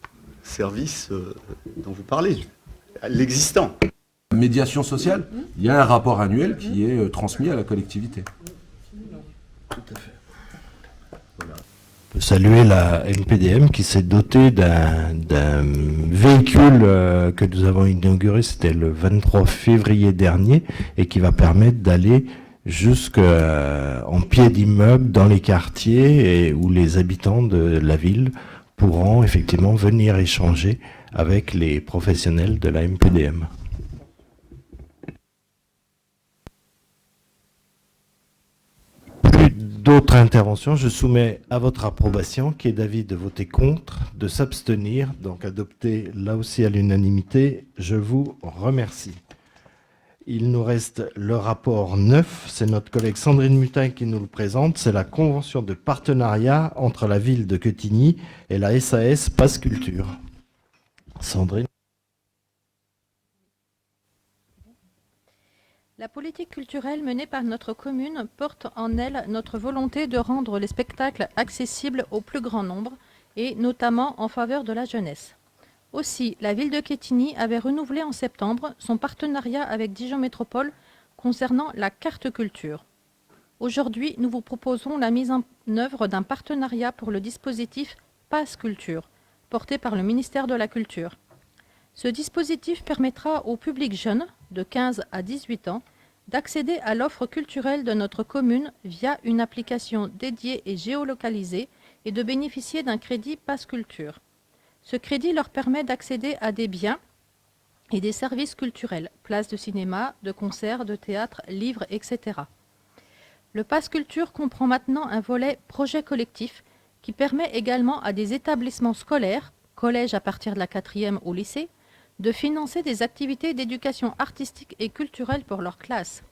[SPEAKER 4] service dont vous parlez, l'existant.
[SPEAKER 8] Médiation sociale, il y a un rapport annuel qui est transmis à la collectivité.
[SPEAKER 1] Tout à fait. Voilà. On peut saluer la MPDM qui s'est dotée d'un véhicule que nous avons inauguré, c'était le 23 février dernier, et qui va permettre d'aller jusqu'en pied d'immeuble dans les quartiers et où les habitants de la ville pourront effectivement venir échanger avec les professionnels de la MPDM. Plus d'autres interventions, je soumets à votre approbation qui est d'avis de voter contre, de s'abstenir, donc adopté là aussi à l'unanimité. Je vous remercie. Il nous reste le rapport 9, c'est notre collègue Sandrine Mutin qui nous le présente, c'est la convention de partenariat entre la ville de Quetigny et la SAS Pass Culture. Sandrine.
[SPEAKER 10] La politique culturelle menée par notre commune porte en elle notre volonté de rendre les spectacles accessibles au plus grand nombre et notamment en faveur de la jeunesse. Aussi, la ville de Quetigny avait renouvelé en septembre son partenariat avec Dijon Métropole concernant la carte culture. Aujourd'hui, nous vous proposons la mise en œuvre d'un partenariat pour le dispositif Pass Culture, porté par le ministère de la Culture. Ce dispositif permettra au public jeune, de 15 à 18 ans, d'accéder à l'offre culturelle de notre commune via une application dédiée et géolocalisée et de bénéficier d'un crédit Pass Culture. Ce crédit leur permet d'accéder à des biens et des services culturels, places de cinéma, de concerts, de théâtre, livres, etc. Le Pass Culture comprend maintenant un volet projet collectif qui permet également à des établissements scolaires, collèges à partir de la 4e au lycée, de financer des activités d'éducation artistique et culturelle pour leurs classes.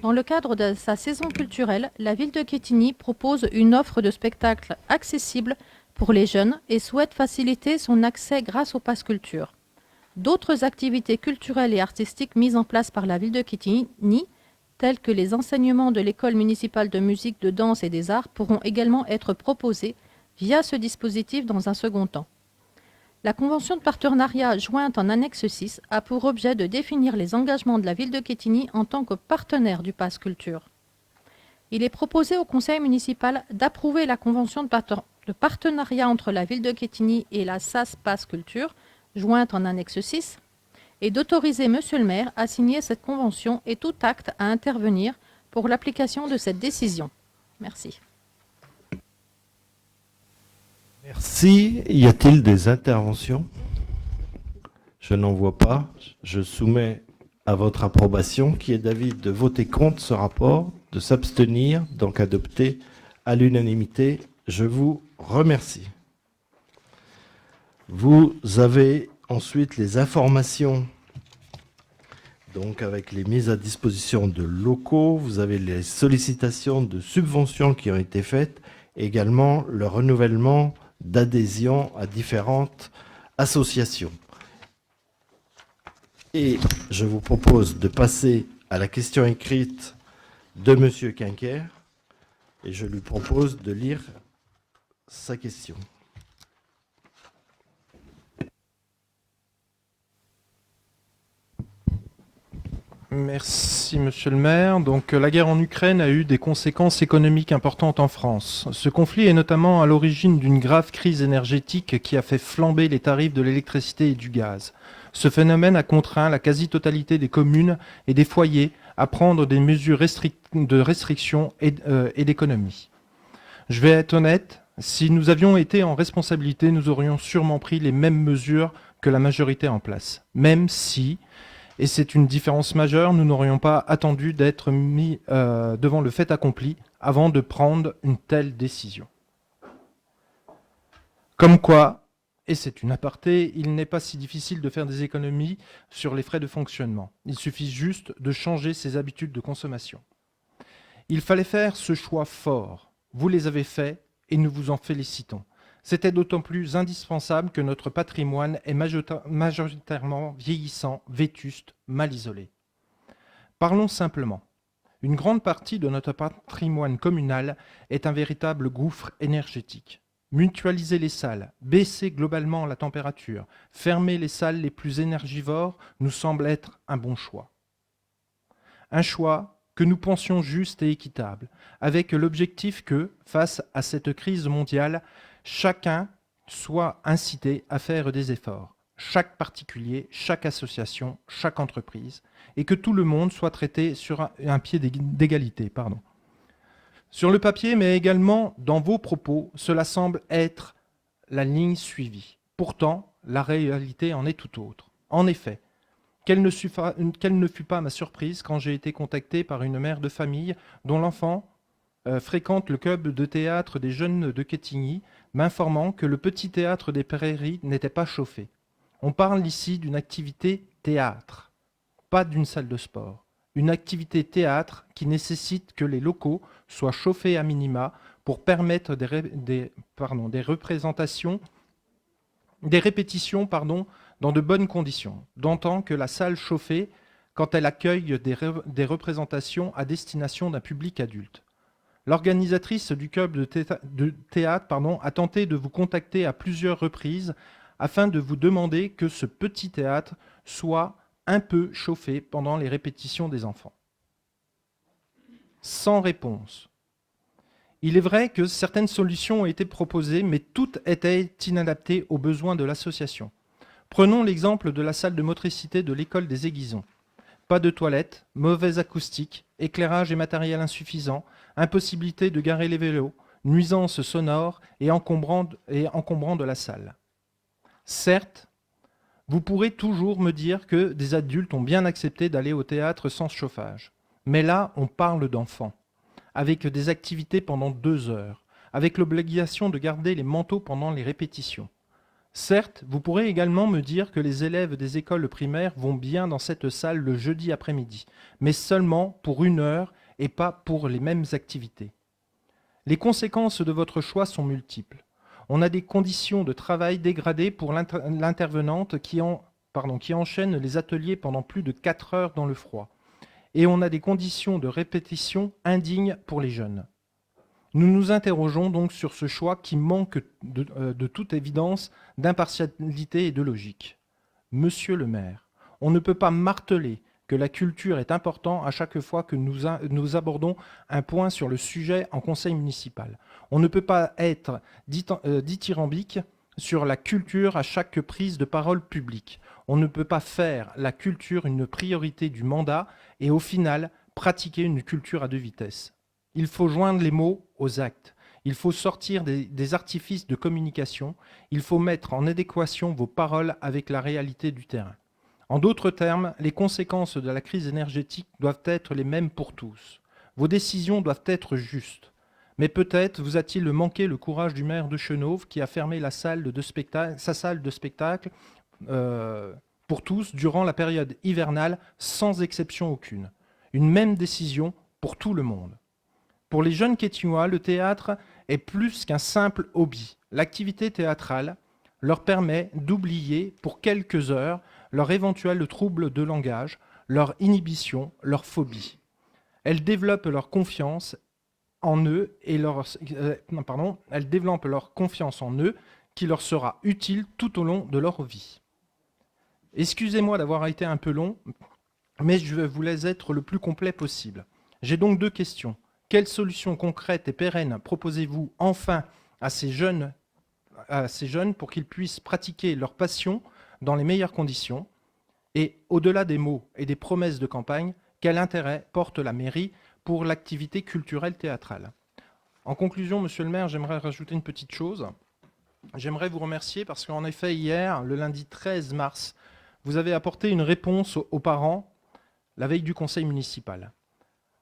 [SPEAKER 10] Dans le cadre de sa saison culturelle, la ville de Quetigny propose une offre de spectacles accessible pour les jeunes et souhaite faciliter son accès grâce au Pass Culture. D'autres activités culturelles et artistiques mises en place par la ville de Quetigny, telles que les enseignements de l'école municipale de musique, de danse et des arts, pourront également être proposées via ce dispositif dans un second temps. La convention de partenariat jointe en annexe 6 a pour objet de définir les engagements de la ville de Quetigny en tant que partenaire du Pass Culture. Il est proposé au conseil municipal d'approuver la convention de partenariat entre la ville de Quetigny et la SAS Pass Culture, jointe en annexe 6, et d'autoriser monsieur le maire à signer cette convention et tout acte à intervenir pour l'application de cette décision. Merci.
[SPEAKER 1] Merci. Y a-t-il des interventions? Je n'en vois pas. Je soumets à votre approbation qui est d'avis de voter contre ce rapport, de s'abstenir, donc adopté à l'unanimité. Je vous remercie. Vous avez ensuite les informations, donc avec les mises à disposition de locaux, vous avez les sollicitations de subventions qui ont été faites, également le renouvellement d'adhésion à différentes associations. Et je vous propose de passer à la question écrite de M. Quinquer. Et je lui propose de lire sa question.
[SPEAKER 5] Merci, monsieur le maire. Donc, la guerre en Ukraine a eu des conséquences économiques importantes en France. Ce conflit est notamment à l'origine d'une grave crise énergétique qui a fait flamber les tarifs de l'électricité et du gaz. Ce phénomène a contraint la quasi-totalité des communes et des foyers à prendre des mesures de restriction et d'économie. Je vais être honnête, si nous avions été en responsabilité, nous aurions sûrement pris les mêmes mesures que la majorité en place, même si... Et c'est une différence majeure, nous n'aurions pas attendu d'être mis devant le fait accompli avant de prendre une telle décision. Comme quoi, et c'est une aparté, il n'est pas si difficile de faire des économies sur les frais de fonctionnement. Il suffit juste de changer ses habitudes de consommation. Il fallait faire ce choix fort. Vous les avez faits et nous vous en félicitons. C'était d'autant plus indispensable que notre patrimoine est majoritairement vieillissant, vétuste, mal isolé. Parlons simplement. Une grande partie de notre patrimoine communal est un véritable gouffre énergétique. Mutualiser les salles, baisser globalement la température, fermer les salles les plus énergivores nous semble être un bon choix. Un choix que nous pensions juste et équitable, avec l'objectif que, face à cette crise mondiale, chacun soit incité à faire des efforts, chaque particulier, chaque association, chaque entreprise, et que tout le monde soit traité sur un pied d'égalité. Sur le papier, mais également dans vos propos, cela semble être la ligne suivie. Pourtant, la réalité en est tout autre. En effet, quelle ne fut pas ma surprise quand j'ai été contacté par une mère de famille dont l'enfant fréquente le club de théâtre des jeunes de Quetigny, m'informant que le petit théâtre des Prairies n'était pas chauffé. On parle ici d'une activité théâtre, pas d'une salle de sport. Une activité théâtre qui nécessite que les locaux soient chauffés à minima pour permettre des répétitions dans de bonnes conditions, d'autant que la salle chauffée quand elle accueille des représentations à destination d'un public adulte. L'organisatrice du club de théâtre a tenté de vous contacter à plusieurs reprises afin de vous demander que ce petit théâtre soit un peu chauffé pendant les répétitions des enfants. Sans réponse. Il est vrai que certaines solutions ont été proposées, mais toutes étaient inadaptées aux besoins de l'association. Prenons l'exemple de la salle de motricité de l'école des Aiguisons. Pas de toilettes, mauvaise acoustique, éclairage et matériel insuffisant, impossibilité de garer les vélos, nuisances sonores et encombrant de la salle. Certes, vous pourrez toujours me dire que des adultes ont bien accepté d'aller au théâtre sans chauffage. Mais là, on parle d'enfants, avec des activités pendant 2 heures, avec l'obligation de garder les manteaux pendant les répétitions. Certes, vous pourrez également me dire que les élèves des écoles primaires vont bien dans cette salle le jeudi après-midi, mais seulement pour 1 heure et pas pour les mêmes activités. Les conséquences de votre choix sont multiples. On a des conditions de travail dégradées pour l'intervenante qui enchaîne les ateliers pendant plus de 4 heures dans le froid. Et on a des conditions de répétition indignes pour les jeunes. Nous nous interrogeons donc sur ce choix qui manque de toute évidence d'impartialité et de logique. Monsieur le maire, on ne peut pas marteler que la culture est importante à chaque fois que nous abordons un point sur le sujet en conseil municipal. On ne peut pas être dithyrambique sur la culture à chaque prise de parole publique. On ne peut pas faire la culture une priorité du mandat et au final pratiquer une culture à 2 vitesses. Il faut joindre les mots aux actes. Il faut sortir des artifices de communication. Il faut mettre en adéquation vos paroles avec la réalité du terrain. En d'autres termes, les conséquences de la crise énergétique doivent être les mêmes pour tous. Vos décisions doivent être justes. Mais peut-être vous a-t-il manqué le courage du maire de Chenôve qui a fermé sa salle de spectacle pour tous durant la période hivernale sans exception aucune. Une même décision pour tout le monde. Pour les jeunes Quetignois, le théâtre est plus qu'un simple hobby. L'activité théâtrale leur permet d'oublier pour quelques heures leur éventuel trouble de langage, leur inhibition, leur phobie. Elles développent leur confiance en eux et elles développent leur confiance en eux qui leur sera utile tout au long de leur vie. Excusez-moi d'avoir été un peu long, mais je voulais être le plus complet possible. J'ai donc 2 questions. Quelles solutions concrètes et pérennes proposez-vous enfin à ces jeunes pour qu'ils puissent pratiquer leur passion dans les meilleures conditions? Et au-delà des mots et des promesses de campagne, quel intérêt porte la mairie pour l'activité culturelle théâtrale? En conclusion, monsieur le maire, j'aimerais rajouter une petite chose. J'aimerais vous remercier parce qu'en effet, hier, le lundi 13 mars, vous avez apporté une réponse aux parents la veille du conseil municipal,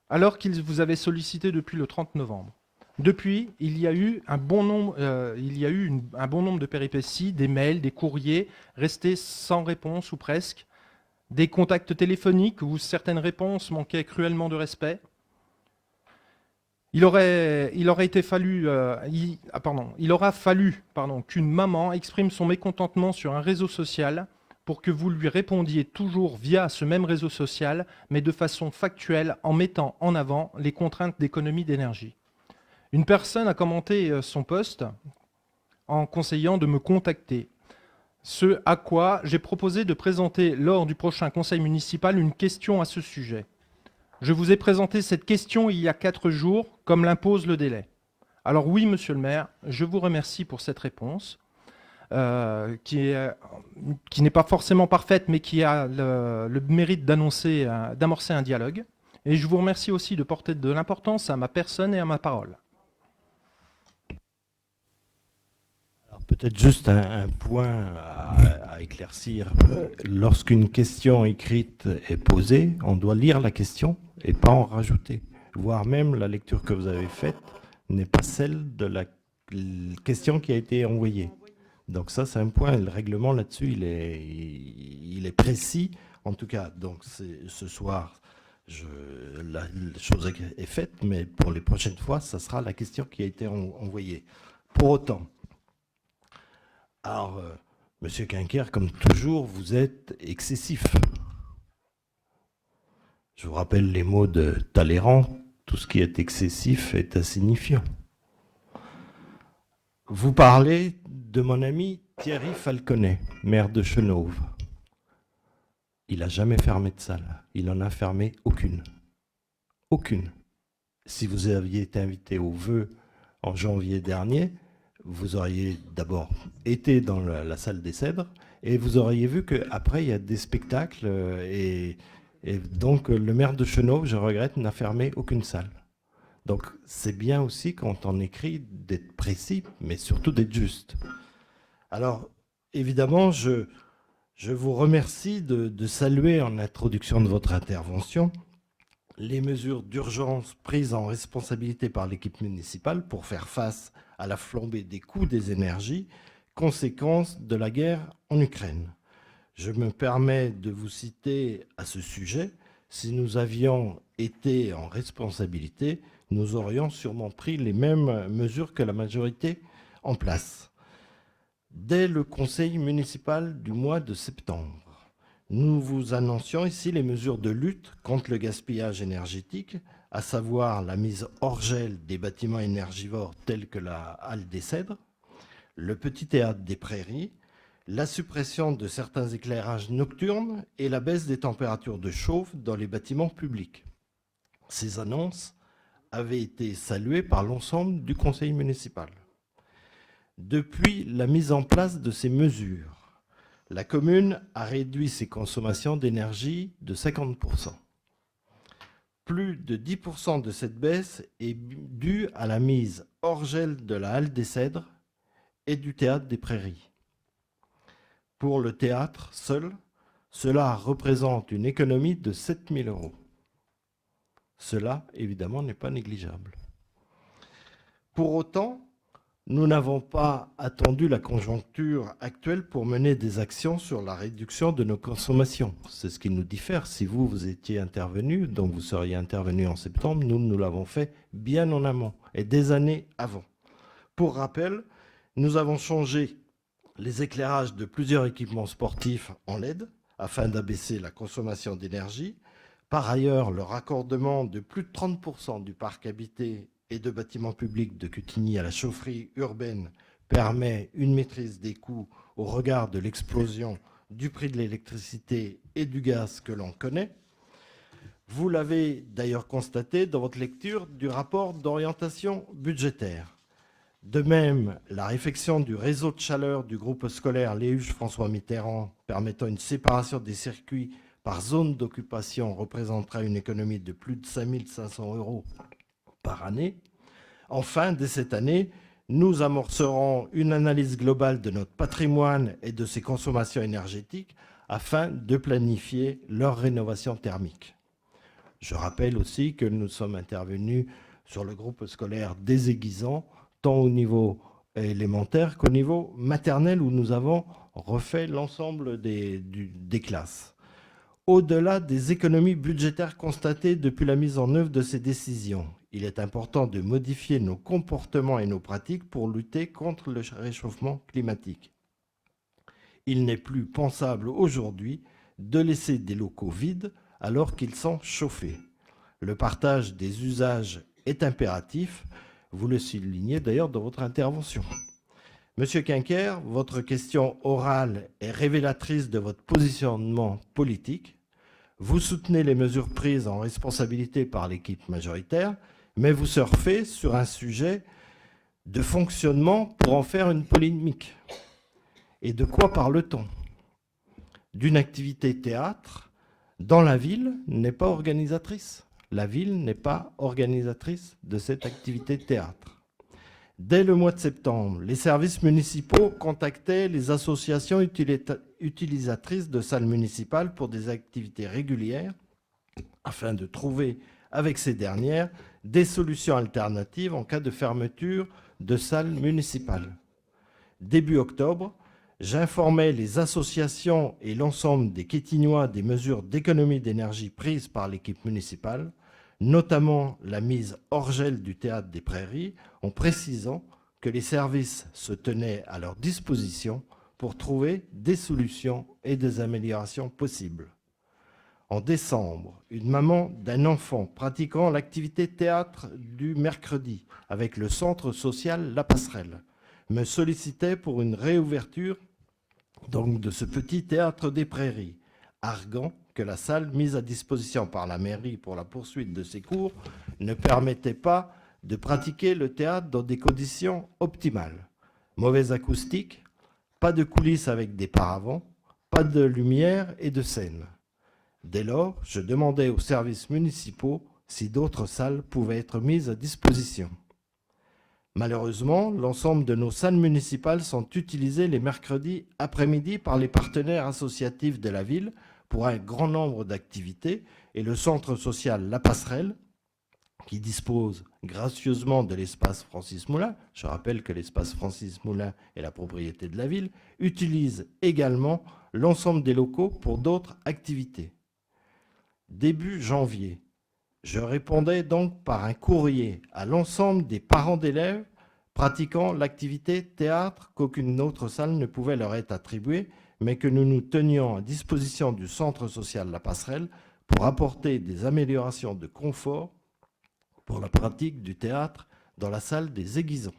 [SPEAKER 5] alors qu'ils vous avaient sollicité depuis le 30 novembre. Depuis, il y a eu un bon nombre de péripéties, des mails, des courriers restés sans réponse ou presque, des contacts téléphoniques où certaines réponses manquaient cruellement de respect. Il aura fallu qu'une maman exprime son mécontentement sur un réseau social pour que vous lui répondiez toujours via ce même réseau social, mais de façon factuelle, en mettant en avant les contraintes d'économie d'énergie. Une personne a commenté son post en conseillant de me contacter, ce à quoi j'ai proposé de présenter lors du prochain conseil municipal une question à ce sujet. Je vous ai présenté cette question il y a 4 jours, comme l'impose le délai. Alors oui, monsieur le maire, je vous remercie pour cette réponse, qui n'est pas forcément parfaite, mais qui a le mérite d'amorcer un dialogue. Et je vous remercie aussi de porter de l'importance à ma personne et à ma parole.
[SPEAKER 1] Alors peut-être juste un point à éclaircir. Lorsqu'une question écrite est posée, on doit lire la question et pas en rajouter. Voire même la lecture que vous avez faite n'est pas celle de la question qui a été envoyée. Donc ça, c'est un point. Le règlement là-dessus, il est précis. En tout cas, donc ce soir, la chose est faite, mais pour les prochaines fois, ça sera la question qui a été envoyée. Pour autant, alors, Monsieur Quinquer, comme toujours, vous êtes excessif. Je vous rappelle les mots de Talleyrand, tout ce qui est excessif est insignifiant. Vous parlez de mon ami Thierry Falconet, maire de Chenôve. Il n'a jamais fermé de salle. Il n'en a fermé aucune. Aucune. Si vous aviez été invité aux vœux en janvier dernier, vous auriez d'abord été dans la salle des Cèdres et vous auriez vu qu'après, il y a des spectacles et donc le maire de Chenôve, je regrette, n'a fermé aucune salle. Donc c'est bien aussi quand on écrit d'être précis, mais surtout d'être juste. Alors évidemment, je vous remercie de saluer en introduction de votre intervention les mesures d'urgence prises en responsabilité par l'équipe municipale pour faire face à la flambée des coûts des énergies, conséquence de la guerre en Ukraine. Je me permets de vous citer à ce sujet, si nous avions été en responsabilité, nous aurions sûrement pris les mêmes mesures que la majorité en place. Dès le conseil municipal du mois de septembre, nous vous annoncions ici les mesures de lutte contre le gaspillage énergétique, à savoir la mise hors gel des bâtiments énergivores tels que la halle des Cèdres, le petit théâtre des Prairies, la suppression de certains éclairages nocturnes et la baisse des températures de chauffe dans les bâtiments publics. Ces annonces avaient été saluées par l'ensemble du conseil municipal. Depuis la mise en place de ces mesures, la commune a réduit ses consommations d'énergie de 50%. Plus de 10% de cette baisse est due à la mise hors gel de la halle des Cèdres et du théâtre des Prairies. Pour le théâtre seul, cela représente une économie de 7 000 €. Cela, évidemment, n'est pas négligeable. Pour autant, nous n'avons pas attendu la conjoncture actuelle pour mener des actions sur la réduction de nos consommations. C'est ce qui nous diffère. Si vous étiez intervenu, donc vous seriez intervenu en septembre, nous l'avons fait bien en amont et des années avant. Pour rappel, nous avons changé les éclairages de plusieurs équipements sportifs en LED afin d'abaisser la consommation d'énergie. Par ailleurs, le raccordement de plus de 30% du parc habité et de bâtiments publics de Cutigny à la chaufferie urbaine permet une maîtrise des coûts au regard de l'explosion du prix de l'électricité et du gaz que l'on connaît. Vous l'avez d'ailleurs constaté dans votre lecture du rapport d'orientation budgétaire. De même, la réfection du réseau de chaleur du groupe scolaire Léhuche François Mitterrand permettant une séparation des circuits par zone d'occupation représentera une économie de plus de 5 500 € par année. Enfin, dès cette année, nous amorcerons une analyse globale de notre patrimoine et de ses consommations énergétiques afin de planifier leur rénovation thermique. Je rappelle aussi que nous sommes intervenus sur le groupe scolaire des Aiguisans, tant au niveau élémentaire qu'au niveau maternel, où nous avons refait l'ensemble des classes. Au-delà des économies budgétaires constatées depuis la mise en œuvre de ces décisions, il est important de modifier nos comportements et nos pratiques pour lutter contre le réchauffement climatique. Il n'est plus pensable aujourd'hui de laisser des locaux vides alors qu'ils sont chauffés. Le partage des usages est impératif. Vous le soulignez d'ailleurs dans votre intervention. Monsieur Quinquer, votre question orale est révélatrice de votre positionnement politique. Vous soutenez les mesures prises en responsabilité par l'équipe majoritaire, mais vous surfez sur un sujet de fonctionnement pour en faire une polémique. Et de quoi parle-t-on? D'une activité théâtre dans la ville n'est pas organisatrice. La ville n'est pas organisatrice de cette activité théâtre. Dès le mois de septembre, les services municipaux contactaient les associations utilisatrices de salles municipales pour des activités régulières afin de trouver avec ces dernières des solutions alternatives en cas de fermeture de salles municipales. Début octobre, j'informais les associations et l'ensemble des Quétignois des mesures d'économie d'énergie prises par l'équipe municipale, notamment la mise hors gel du théâtre des Prairies, en précisant que les services se tenaient à leur disposition pour trouver des solutions et des améliorations possibles. En décembre, une maman d'un enfant pratiquant l'activité théâtre du mercredi avec le centre social La Passerelle me sollicitait pour une réouverture donc de ce petit théâtre des Prairies, arguant que la salle mise à disposition par la mairie pour la poursuite de ses cours ne permettait pas de pratiquer le théâtre dans des conditions optimales. Mauvaise acoustique, pas de coulisses avec des paravents, pas de lumière et de scène. Dès lors, je demandais aux services municipaux si d'autres salles pouvaient être mises à disposition. Malheureusement, l'ensemble de nos salles municipales sont utilisées les mercredis après-midi par les partenaires associatifs de la ville pour un grand nombre d'activités et le centre social La Passerelle, qui dispose gracieusement de l'espace Francis Moulin, je rappelle que l'espace Francis Moulin est la propriété de la ville, utilise également l'ensemble des locaux pour d'autres activités. Début janvier, je répondais donc par un courrier à l'ensemble des parents d'élèves pratiquant l'activité théâtre qu'aucune autre salle ne pouvait leur être attribuée, mais que nous nous tenions à disposition du centre social La Passerelle pour apporter des améliorations de confort pour la pratique du théâtre dans la salle des Aiguisans.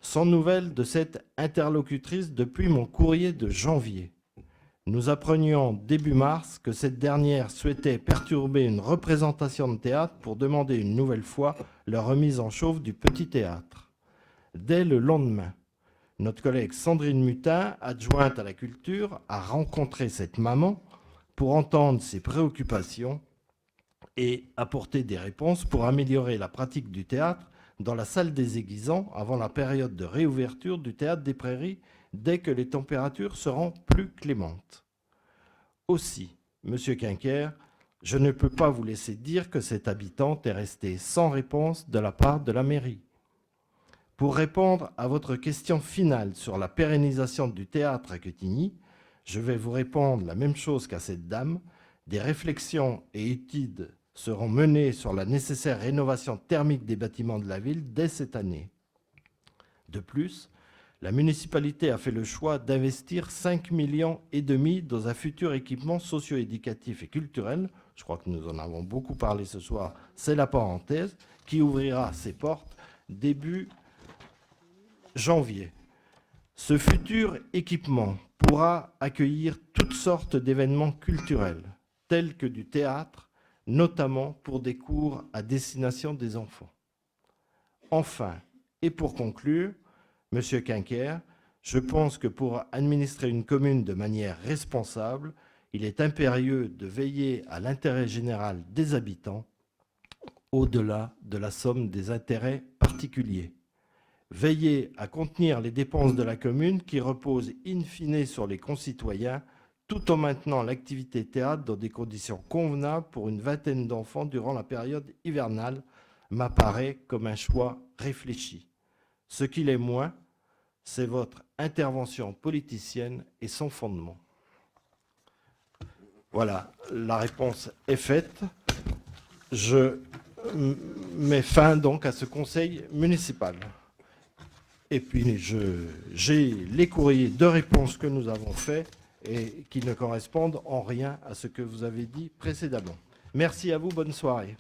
[SPEAKER 1] Sans nouvelles de cette interlocutrice depuis mon courrier de janvier. Nous apprenions début mars que cette dernière souhaitait perturber une représentation de théâtre pour demander une nouvelle fois la remise en chauffe du petit théâtre. Dès le lendemain, notre collègue Sandrine Mutin, adjointe à la culture, a rencontré cette maman pour entendre ses préoccupations et apporter des réponses pour améliorer la pratique du théâtre dans la salle des Aiguisans avant la période de réouverture du théâtre des Prairies dès que les températures seront plus clémentes. Aussi, Monsieur Quinquer, je ne peux pas vous laisser dire que cette habitante est restée sans réponse de la part de la mairie. Pour répondre à votre question finale sur la pérennisation du théâtre à Quetigny, je vais vous répondre la même chose qu'à cette dame. Des réflexions et études seront menées sur la nécessaire rénovation thermique des bâtiments de la ville dès cette année. De plus, La municipalité a fait le choix d'investir 5,5 millions dans un futur équipement socio-éducatif et culturel. Je crois que nous en avons beaucoup parlé ce soir. C'est la parenthèse qui ouvrira ses portes début janvier. Ce futur équipement pourra accueillir toutes sortes d'événements culturels, tels que du théâtre, notamment pour des cours à destination des enfants. Enfin, et pour conclure, Monsieur Quinquer, je pense que pour administrer une commune de manière responsable, il est impérieux de veiller à l'intérêt général des habitants au-delà de la somme des intérêts particuliers. Veiller à contenir les dépenses de la commune qui reposent in fine sur les concitoyens tout en maintenant l'activité théâtre dans des conditions convenables pour une vingtaine d'enfants durant la période hivernale m'apparaît comme un choix réfléchi. Ce qu'il est moins, c'est votre intervention politicienne et son fondement. Voilà, la réponse est faite. Je mets fin donc à ce conseil municipal. Et puis j'ai les courriers de réponse que nous avons faits et qui ne correspondent en rien à ce que vous avez dit précédemment. Merci à vous, bonne soirée.